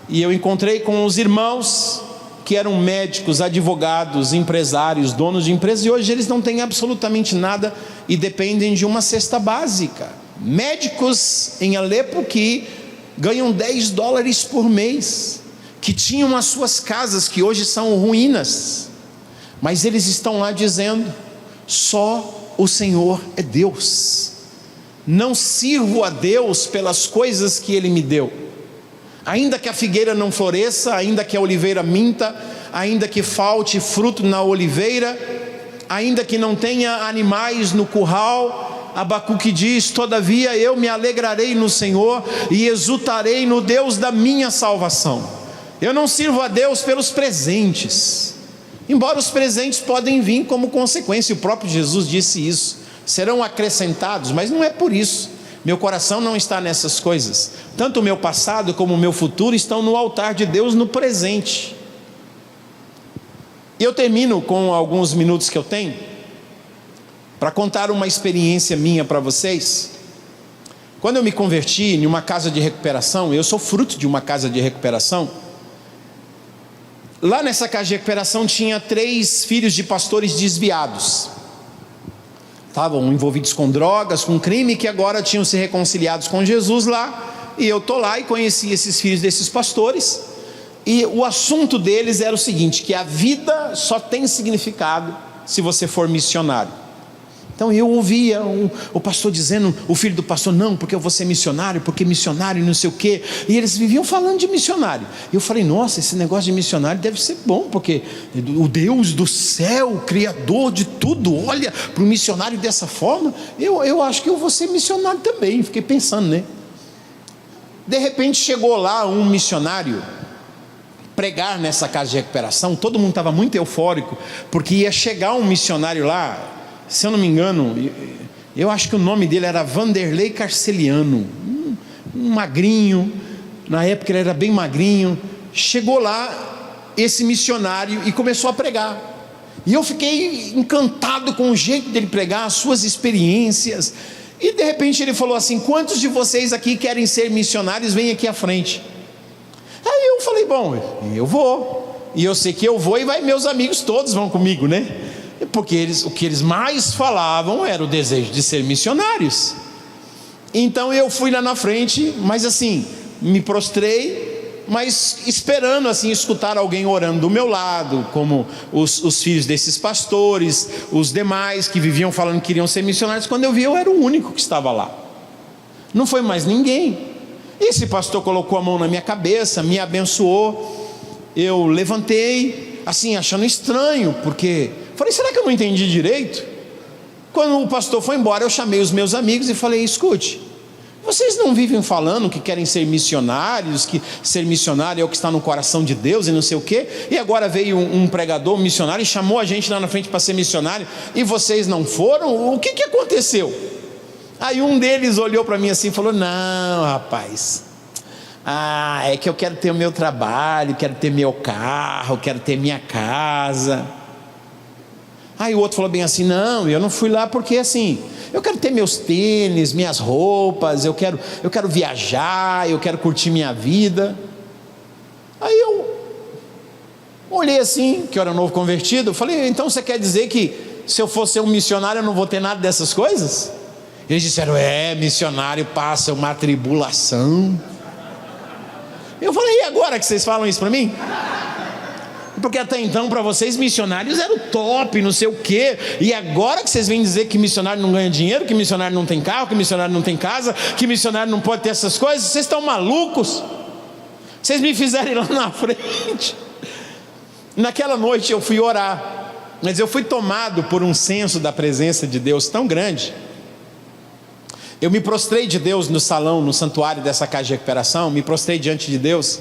[SPEAKER 1] e eu encontrei com os irmãos que eram médicos, advogados, empresários, donos de empresas, e hoje eles não têm absolutamente nada e dependem de uma cesta básica. Médicos em Alepo que ganham $10 por mês, que tinham as suas casas que hoje são ruínas, mas eles estão lá dizendo: só o Senhor é Deus. Não sirvo a Deus pelas coisas que Ele me deu. Ainda que a figueira não floresça, ainda que a oliveira minta, ainda que falte fruto na oliveira, ainda que não tenha animais no curral, Abacuque diz: todavia eu me alegrarei no Senhor e exultarei no Deus da minha salvação. Eu não sirvo a Deus pelos presentes, embora os presentes podem vir como consequência, o próprio Jesus disse isso: serão acrescentados, mas não é por isso. Meu coração não está nessas coisas. Tanto o meu passado como o meu futuro estão no altar de Deus no presente. E eu termino com alguns minutos que eu tenho para contar uma experiência minha para vocês. Quando eu me converti em uma casa de recuperação, eu sou fruto de uma casa de recuperação. Lá nessa casa de recuperação tinha 3 filhos de pastores desviados. Estavam envolvidos com drogas, com crime, que agora tinham se reconciliados com Jesus lá. E eu estou lá e conheci esses filhos desses pastores. E o assunto deles era o seguinte: que a vida só tem significado se você for missionário. Então eu ouvia o pastor dizendo, o filho do pastor: não, porque eu vou ser missionário, porque missionário não sei o quê. E eles viviam falando de missionário. E eu falei: nossa, esse negócio de missionário deve ser bom, porque o Deus do céu, o Criador de tudo, olha para o missionário dessa forma. Eu acho que eu vou ser missionário também. Fiquei pensando, né? De repente chegou lá um missionário pregar nessa casa de recuperação, todo mundo estava muito eufórico, porque ia chegar um missionário lá, se eu não me engano, eu acho que o nome dele era Vanderlei Carceliano, um magrinho, na época ele era bem magrinho. Chegou lá esse missionário e começou a pregar, e eu fiquei encantado com o jeito dele pregar, as suas experiências, e de repente ele falou assim: quantos de vocês aqui querem ser missionários? Vem aqui à frente. Aí eu falei: bom, eu vou, e eu sei que eu vou, e meus amigos todos vão comigo, né? Porque o que eles mais falavam era o desejo de ser missionários. Então eu fui lá na frente, mas assim, me prostrei, mas esperando assim escutar alguém orando do meu lado, como os filhos desses pastores, os demais que viviam falando que queriam ser missionários. Quando eu vi, eu era o único que estava lá, não foi mais ninguém. Esse pastor colocou a mão na minha cabeça, me abençoou. Eu levantei, assim, achando estranho, porque falei: será que eu não entendi direito? Quando o pastor foi embora, eu chamei os meus amigos e falei: escute, vocês não vivem falando que querem ser missionários, que ser missionário é o que está no coração de Deus e não sei o quê, e agora veio um pregador, um missionário, e chamou a gente lá na frente para ser missionário, e vocês não foram? O que aconteceu? Aí um deles olhou para mim assim e falou: não, rapaz, é que eu quero ter o meu trabalho, quero ter meu carro, quero ter minha casa. Aí o outro falou bem assim: não, eu não fui lá porque assim, eu quero ter meus tênis, minhas roupas, eu quero viajar, eu quero curtir minha vida. Aí eu olhei assim, que eu era novo convertido, eu falei: então você quer dizer que se eu for ser um missionário eu não vou ter nada dessas coisas? Eles disseram: missionário passa uma tribulação. Eu falei: e agora que vocês falam isso para mim? Porque até então para vocês missionários era o top, não sei o quê, e agora que vocês vêm dizer que missionário não ganha dinheiro, que missionário não tem carro, que missionário não tem casa, que missionário não pode ter essas coisas, vocês estão malucos? Vocês me fizeram ir lá na frente. Naquela noite eu fui orar, mas eu fui tomado por um senso da presença de Deus tão grande. Eu me prostrei de Deus no salão, no santuário dessa casa de recuperação, me prostrei diante de Deus,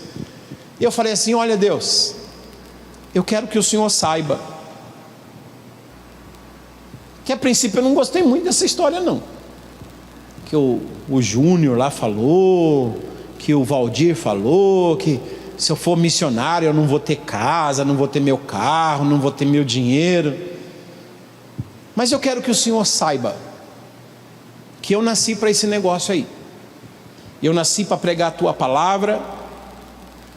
[SPEAKER 1] e eu falei assim: olha Deus, eu quero que o Senhor saiba que a princípio eu não gostei muito dessa história não, que o Júnior lá falou, que o Valdir falou, que se eu for missionário eu não vou ter casa, não vou ter meu carro, não vou ter meu dinheiro. Mas eu quero que o Senhor saiba que eu nasci para esse negócio aí, eu nasci para pregar a tua palavra,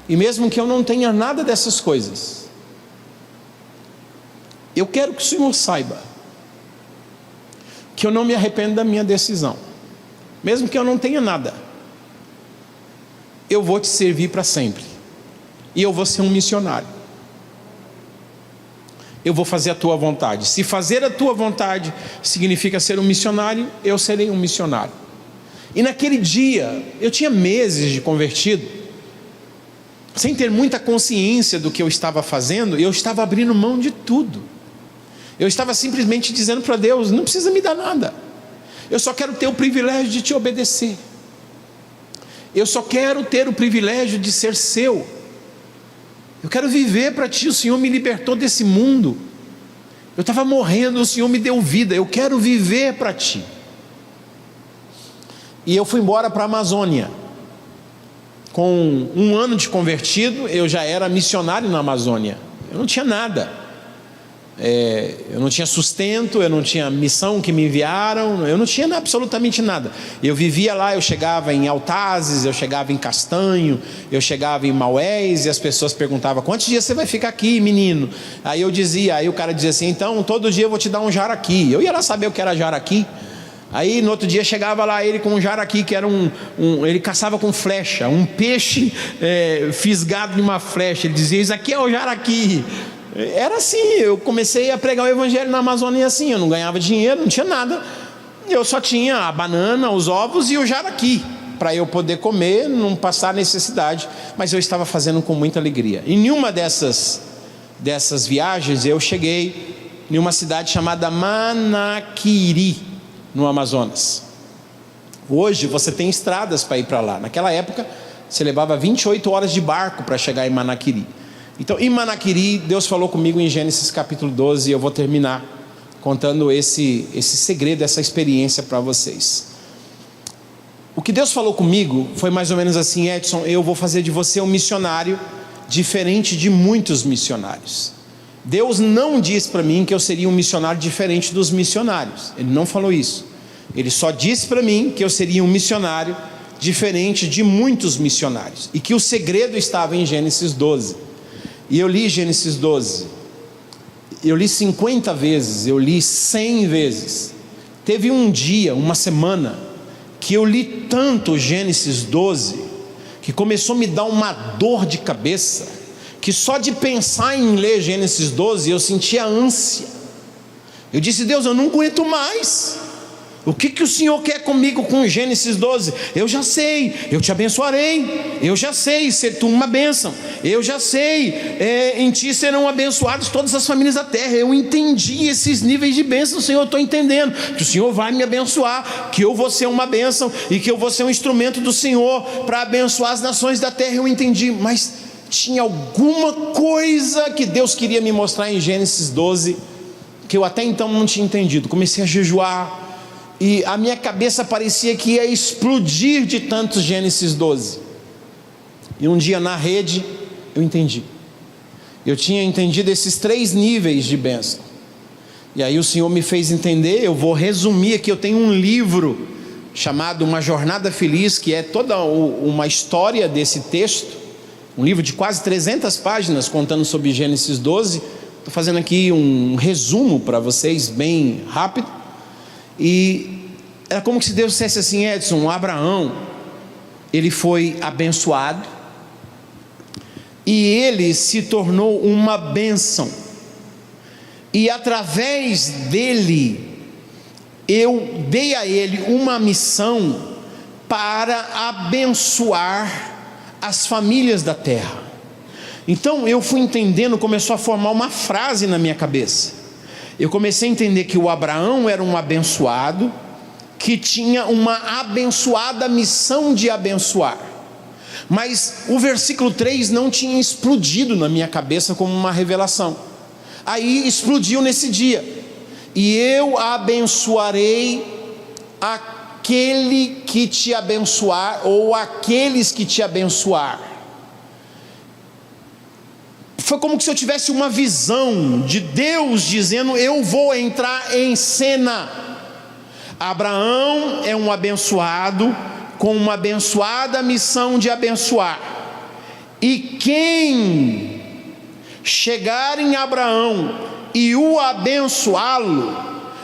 [SPEAKER 1] e mesmo que eu não tenha nada dessas coisas, eu quero que o Senhor saiba que eu não me arrependo da minha decisão, mesmo que eu não tenha nada, eu vou te servir para sempre, e eu vou ser um missionário, eu vou fazer a tua vontade. Se fazer a tua vontade significa ser um missionário, eu serei um missionário. E naquele dia, eu tinha meses de convertido, sem ter muita consciência do que eu estava fazendo, eu estava abrindo mão de tudo. Eu estava simplesmente dizendo para Deus: não precisa me dar nada, eu só quero ter o privilégio de te obedecer, eu só quero ter o privilégio de ser seu, eu quero viver para ti. O Senhor me libertou desse mundo, eu estava morrendo, o Senhor me deu vida, eu quero viver para ti. E eu fui embora para a Amazônia. Com 1 ano de convertido, eu já era missionário na Amazônia. Eu não tinha nada, eu não tinha sustento, eu não tinha missão que me enviaram, eu não tinha absolutamente nada. Eu vivia lá, eu chegava em Altazes, eu chegava em Castanho, eu chegava em Maués, e as pessoas perguntavam: quantos dias você vai ficar aqui, menino? Aí o cara dizia assim: então todo dia eu vou te dar um jaraqui. Eu ia lá saber o que era jaraqui. Aí no outro dia chegava lá ele com um jaraqui, que era ele caçava com flecha, um peixe fisgado de uma flecha. Ele dizia: isso aqui é o jaraqui. Era assim, eu comecei a pregar o evangelho na Amazônia assim, eu não ganhava dinheiro, não tinha nada, eu só tinha a banana, os ovos e o jaraqui, para eu poder comer, não passar necessidade, mas eu estava fazendo com muita alegria. Em nenhuma dessas viagens eu cheguei em uma cidade chamada Manaquiri, no Amazonas. Hoje você tem estradas para ir para lá, naquela época você levava 28 horas de barco para chegar em Manaquiri. Então, em Manaquiri, Deus falou comigo em Gênesis capítulo 12, e eu vou terminar contando esse segredo, essa experiência para vocês. O que Deus falou comigo foi mais ou menos assim: Edson, eu vou fazer de você um missionário diferente de muitos missionários. Deus não disse para mim que eu seria um missionário diferente dos missionários. Ele não falou isso. Ele só disse para mim que eu seria um missionário diferente de muitos missionários, e que o segredo estava em Gênesis 12. E eu li Gênesis 12, eu li 50 vezes, eu li 100 vezes. Teve um dia, uma semana, que eu li tanto Gênesis 12, que começou a me dar uma dor de cabeça, que só de pensar em ler Gênesis 12, eu sentia ânsia. Eu disse: Deus, eu não aguento mais. O que o Senhor quer comigo com Gênesis 12? Eu já sei, eu te abençoarei. Eu já sei, ser tu uma bênção. Eu já sei, em ti serão abençoadas todas as famílias da terra. Eu entendi esses níveis de bênção, Senhor. Eu estou entendendo que o Senhor vai me abençoar, que eu vou ser uma bênção e que eu vou ser um instrumento do Senhor para abençoar as nações da terra. Eu entendi, mas tinha alguma coisa que Deus queria me mostrar em Gênesis 12 que eu até então não tinha entendido. Comecei a jejuar, e a minha cabeça parecia que ia explodir de tantos Gênesis 12. E um dia na rede eu entendi. Eu tinha entendido esses 3 níveis de bênção. E aí o Senhor me fez entender. Eu vou resumir aqui. Eu tenho um livro chamado Uma Jornada Feliz, que é toda uma história desse texto. Um livro de quase 300 páginas contando sobre Gênesis 12. Estou fazendo aqui um resumo para vocês, bem rápido. E era como se Deus dissesse assim: Edson, Abraão, ele foi abençoado, e ele se tornou uma bênção, e através dele, eu dei a ele uma missão para abençoar as famílias da terra. Então eu fui entendendo, começou a formar uma frase na minha cabeça. Eu comecei a entender que o Abraão era um abençoado, que tinha uma abençoada missão de abençoar. Mas o versículo 3 não tinha explodido na minha cabeça como uma revelação. Aí explodiu nesse dia: e eu abençoarei aquele que te abençoar, ou aqueles que te abençoar. Foi como se eu tivesse uma visão de Deus dizendo: eu vou entrar em cena. Abraão é um abençoado com uma abençoada missão de abençoar, e quem chegar em Abraão e o abençoá-lo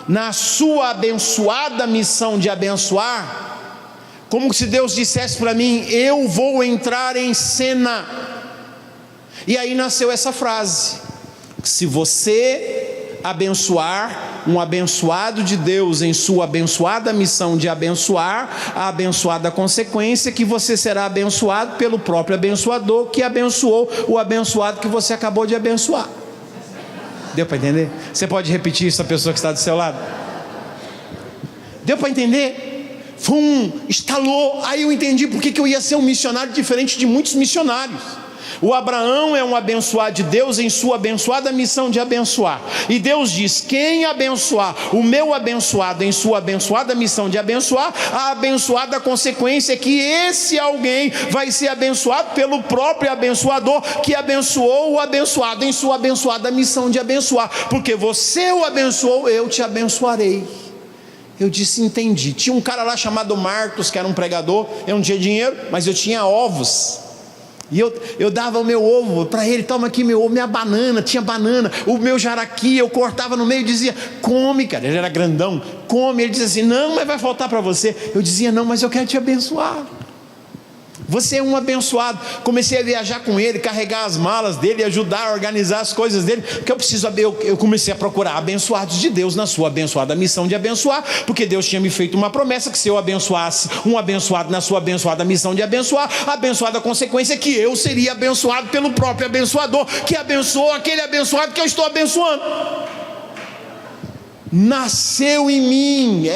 [SPEAKER 1] na sua abençoada missão de abençoar, como se Deus dissesse para mim: eu vou entrar em cena. E aí nasceu essa frase: se você abençoar um abençoado de Deus em sua abençoada missão de abençoar, a abençoada consequência é que você será abençoado pelo próprio abençoador que abençoou o abençoado que você acabou de abençoar. Deu para entender? Você pode repetir isso a pessoa que está do seu lado? Deu para entender? Estalou. Aí eu entendi porque que eu ia ser um missionário diferente de muitos missionários. O Abraão é um abençoado de Deus em sua abençoada missão de abençoar. E Deus diz: quem abençoar o meu abençoado em sua abençoada missão de abençoar, a abençoada consequência é que esse alguém vai ser abençoado pelo próprio abençoador que abençoou o abençoado em sua abençoada missão de abençoar. Porque você o abençoou, eu te abençoarei. Eu disse: entendi. Tinha um cara lá chamado Marcos, que era um pregador. Eu não tinha dinheiro, mas eu tinha ovos. E eu dava o meu ovo para ele: toma aqui meu ovo, minha banana, tinha banana, o meu jaraqui, eu cortava no meio e dizia: come, cara. Ele era grandão, come. Ele dizia assim: não, mas vai faltar para você. Eu dizia: não, mas eu quero te abençoar. Você é um abençoado. Comecei a viajar com ele, carregar as malas dele, ajudar a organizar as coisas dele, porque eu preciso saber. Eu comecei a procurar abençoados de Deus na sua abençoada missão de abençoar, porque Deus tinha me feito uma promessa que se eu abençoasse um abençoado na sua abençoada missão de abençoar, a abençoada consequência é que eu seria abençoado pelo próprio abençoador que abençoou aquele abençoado que eu estou abençoando. Nasceu em mim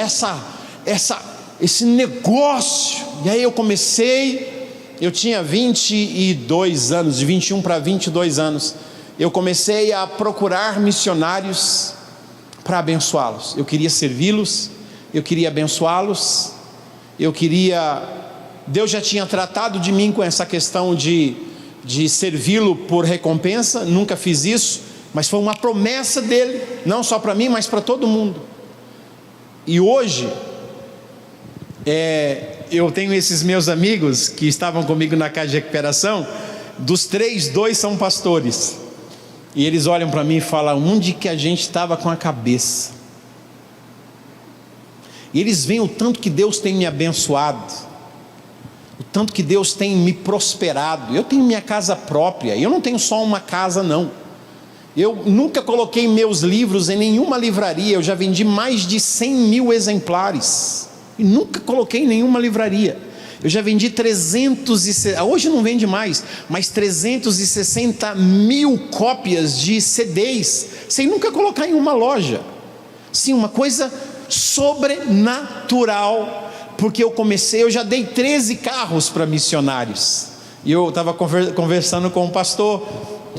[SPEAKER 1] esse negócio. E aí eu comecei eu tinha 22 anos, de 21 para 22 anos, eu comecei a procurar missionários para abençoá-los. Eu queria servi-los, eu queria abençoá-los, Deus já tinha tratado de mim com essa questão de servi-lo por recompensa. Nunca fiz isso, mas foi uma promessa dele, não só para mim, mas para todo mundo. E hoje, eu tenho esses meus amigos que estavam comigo na casa de recuperação. Dos 3, 2 são pastores, e eles olham para mim e falam: onde que a gente estava com a cabeça? E eles veem o tanto que Deus tem me abençoado, o tanto que Deus tem me prosperado. Eu tenho minha casa própria, eu não tenho só uma casa não. Eu nunca coloquei meus livros em nenhuma livraria. Eu já vendi mais de 100 mil exemplares e nunca coloquei em nenhuma livraria. Eu já vendi 360, hoje não vende mais, mas 360 mil cópias de CDs, sem nunca colocar em uma loja. Sim, uma coisa sobrenatural, porque eu já dei 13 carros para missionários. E eu estava conversando com um pastor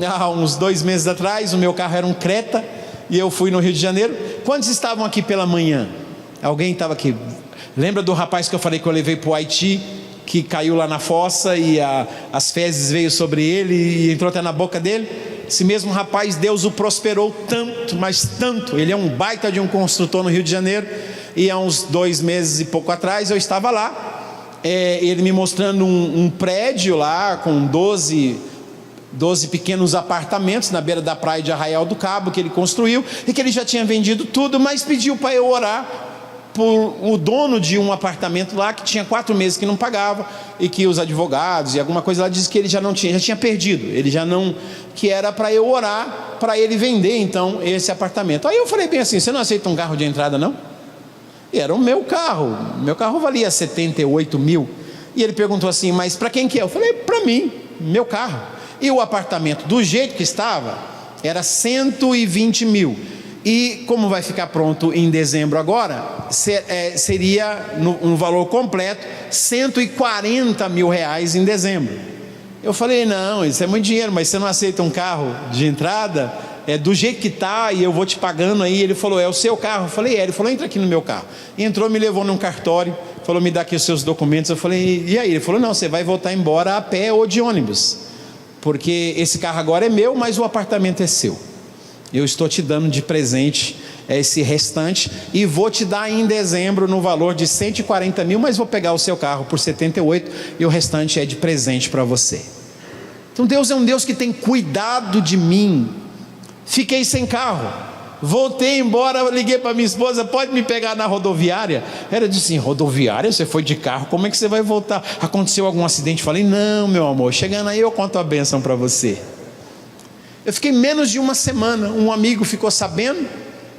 [SPEAKER 1] há uns 2 meses atrás. O meu carro era um Creta, e eu fui no Rio de Janeiro. Quantos estavam aqui pela manhã? Alguém estava aqui? Lembra do rapaz que eu falei que eu levei para o Haiti, que caiu lá na fossa e as fezes veio sobre ele e entrou até na boca dele? Esse mesmo rapaz, Deus o prosperou tanto, mas tanto. Ele é um baita de um construtor no Rio de Janeiro. E há uns 2 meses e pouco atrás eu estava lá, ele me mostrando um prédio lá com 12 pequenos apartamentos na beira da praia de Arraial do Cabo, que ele construiu, e que ele já tinha vendido tudo, mas pediu para eu orar por o dono de um apartamento lá, que tinha 4 meses que não pagava, e que os advogados e alguma coisa lá disse que ele já tinha perdido, que era para eu orar para ele vender então esse apartamento. Aí eu falei bem assim: você não aceita um carro de entrada não? E era o meu carro valia 78 mil. E ele perguntou assim: mas para quem que é? Eu falei: para mim, meu carro. E o apartamento, do jeito que estava, era 120 mil. E como vai ficar pronto em dezembro agora, seria no valor completo 140 mil reais em dezembro. Eu falei: não, isso é muito dinheiro, mas você não aceita um carro de entrada? Do jeito que está, e eu vou te pagando aí. Ele falou: é o seu carro? Eu falei: ele falou: entra aqui no meu carro. Entrou, me levou num cartório, falou: me dá aqui os seus documentos. Eu falei: e aí? Ele falou: não, você vai voltar embora a pé ou de ônibus, porque esse carro agora é meu, mas o apartamento é seu. Eu estou te dando de presente esse restante, e vou te dar em dezembro no valor de 140 mil, mas vou pegar o seu carro por 78, e o restante é de presente para você. Então Deus é um Deus que tem cuidado de mim. Fiquei sem carro, voltei embora, liguei para minha esposa: pode me pegar na rodoviária? Ela disse assim: rodoviária? Você foi de carro, como é que você vai voltar? Aconteceu algum acidente? Falei: não, meu amor, chegando aí eu conto a bênção para você. Eu fiquei menos de uma semana, um amigo ficou sabendo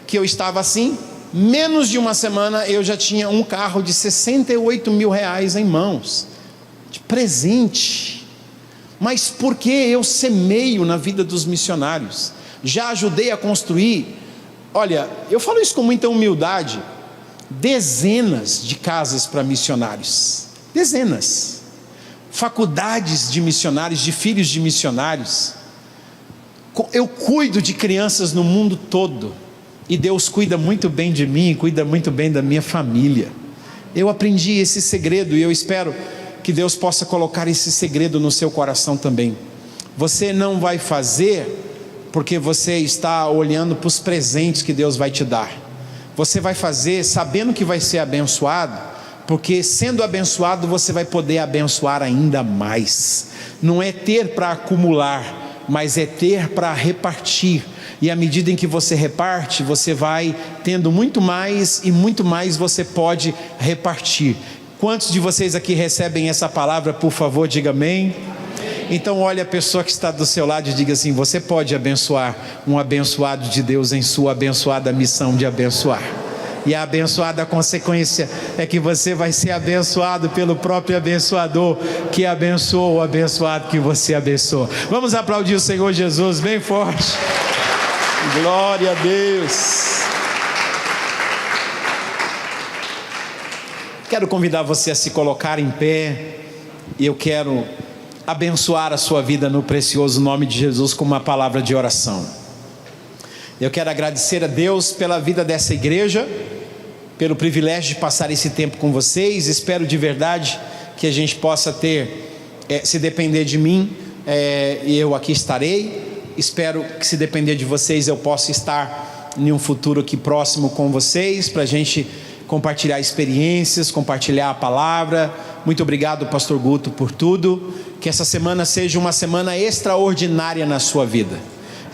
[SPEAKER 1] que eu estava assim. Menos de uma semana eu já tinha um carro de 68 mil reais em mãos, de presente. Mas porque eu semeio na vida dos missionários, já ajudei a construir, olha, eu falo isso com muita humildade, dezenas de casas para missionários, dezenas, faculdades de missionários, de filhos de missionários. Eu cuido de crianças no mundo todo, e Deus cuida muito bem de mim, cuida muito bem da minha família. Eu aprendi esse segredo, e eu espero que Deus possa colocar esse segredo no seu coração também. Você não vai fazer porque você está olhando para os presentes que Deus vai te dar. Você vai fazer sabendo que vai ser abençoado, porque sendo abençoado você vai poder abençoar ainda mais. Não é ter para acumular, mas é ter para repartir. E à medida em que você reparte, você vai tendo muito mais, e muito mais você pode repartir. Quantos de vocês aqui recebem essa palavra? Por favor, diga amém. Então olhe a pessoa que está do seu lado e diga assim: você pode abençoar um abençoado de Deus em sua abençoada missão de abençoar. E a abençoada consequência é que você vai ser abençoado pelo próprio abençoador, que abençoou o abençoado que você abençoou. Vamos aplaudir o Senhor Jesus bem forte. Glória a Deus. Quero convidar você a se colocar em pé. e eu quero abençoar a sua vida no precioso nome de Jesus com uma palavra de oração. Eu quero agradecer a Deus pela vida dessa igreja, pelo privilégio de passar esse tempo com vocês. Espero de verdade que a gente possa ter, se depender de mim, eu aqui estarei. Espero que, se depender de vocês, eu possa estar em um futuro aqui próximo com vocês, para a gente compartilhar experiências, compartilhar a palavra. Muito obrigado, pastor Guto, por tudo. Que essa semana seja uma semana extraordinária na sua vida.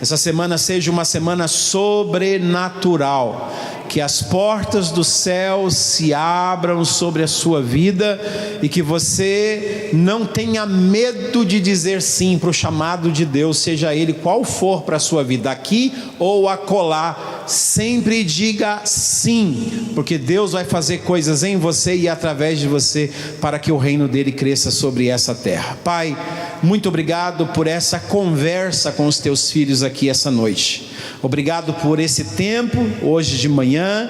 [SPEAKER 1] Essa semana seja uma semana sobrenatural, que as portas do céu se abram sobre a sua vida e que você não tenha medo de dizer sim para o chamado de Deus, seja ele qual for para a sua vida, aqui ou acolá. Sempre diga sim, porque Deus vai fazer coisas em você e através de você, para que o reino dele cresça sobre essa terra. Pai, muito obrigado por essa conversa com os teus filhos aqui essa noite. Obrigado por esse tempo, hoje de manhã,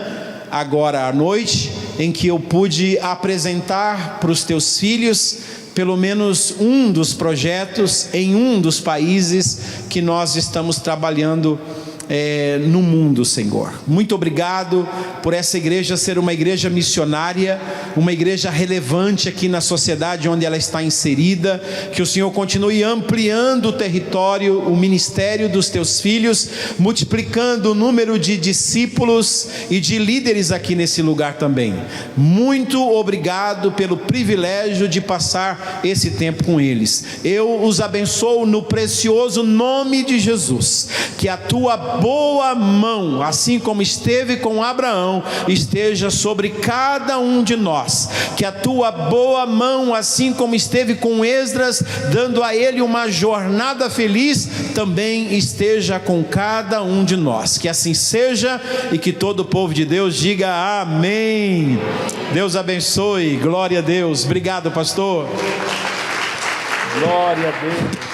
[SPEAKER 1] agora à noite, em que eu pude apresentar para os teus filhos pelo menos um dos projetos em um dos países que nós estamos trabalhando no mundo, Senhor. Muito obrigado por essa igreja ser uma igreja missionária, uma igreja relevante aqui na sociedade onde ela está inserida. Que o Senhor continue ampliando o território, o ministério dos teus filhos, multiplicando o número de discípulos e de líderes aqui nesse lugar também. Muito obrigado pelo privilégio de passar esse tempo com eles. Eu os abençoo no precioso nome de Jesus. Que a tua boa mão, assim como esteve com Abraão, esteja sobre cada um de nós. Que a tua boa mão, assim como esteve com Esdras, dando a ele uma jornada feliz, também esteja com cada um de nós. Que assim seja, e que todo o povo de Deus diga amém. Deus abençoe. Glória a Deus. Obrigado, pastor. Glória a Deus.